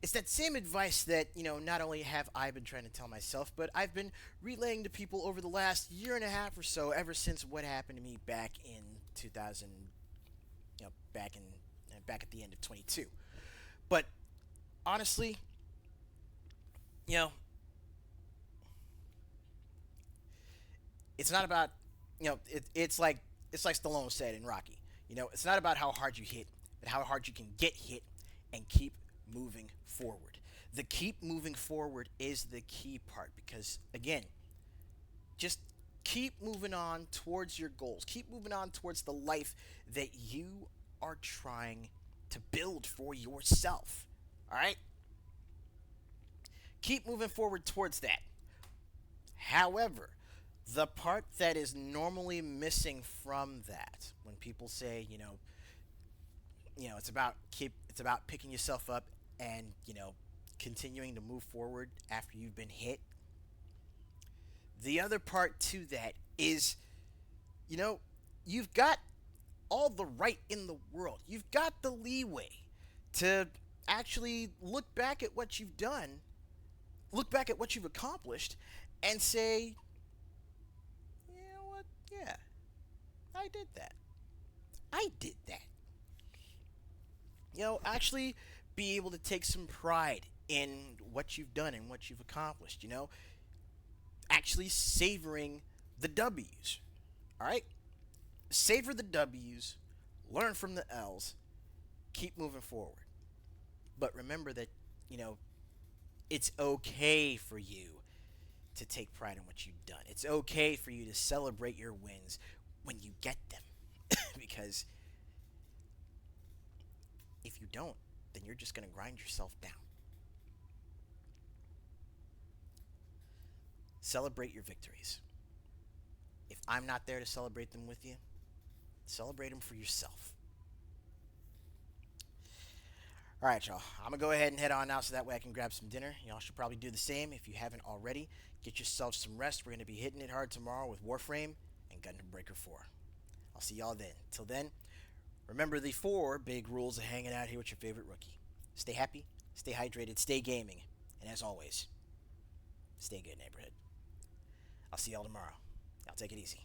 it's that same advice that not only have I been trying to tell myself, but I've been relaying to people over the last year and a half or so, ever since what happened to me back in 2000, back at the end of 22. But honestly, it's not about it's like Stallone said in Rocky. It's not about how hard you hit, but how hard you can get hit and keep moving forward. The keep moving forward is the key part because, again, just keep moving on towards your goals. Keep moving on towards the life that you are trying to build for yourself. All right? Keep moving forward towards that. However, the part that is normally missing from that, when people say, it's about picking yourself up and continuing to move forward after you've been hit. The other part to that is, you've got all the right in the world. You've got the leeway to actually look back at what you've done, look back at what you've accomplished, and say, you know what? Yeah, I did that. I did that. Actually be able to take some pride in what you've done and what you've accomplished, actually savoring the W's. All right? Savor the W's, learn from the L's, keep moving forward. But remember that, it's okay for you to take pride in what you've done. It's okay for you to celebrate your wins when you get them. Because if you don't, then you're just going to grind yourself down. Celebrate your victories. If I'm not there to celebrate them with you, celebrate them for yourself. All right, y'all. I'm going to go ahead and head on now so that way I can grab some dinner. Y'all should probably do the same if you haven't already. Get yourself some rest. We're going to be hitting it hard tomorrow with Warframe and Gundam Breaker 4. I'll see y'all then. Till then, remember the 4 big rules of hanging out here with your favorite rookie. Stay happy, stay hydrated, stay gaming, and as always, stay good, neighborhood. I'll see y'all tomorrow. Y'all take it easy.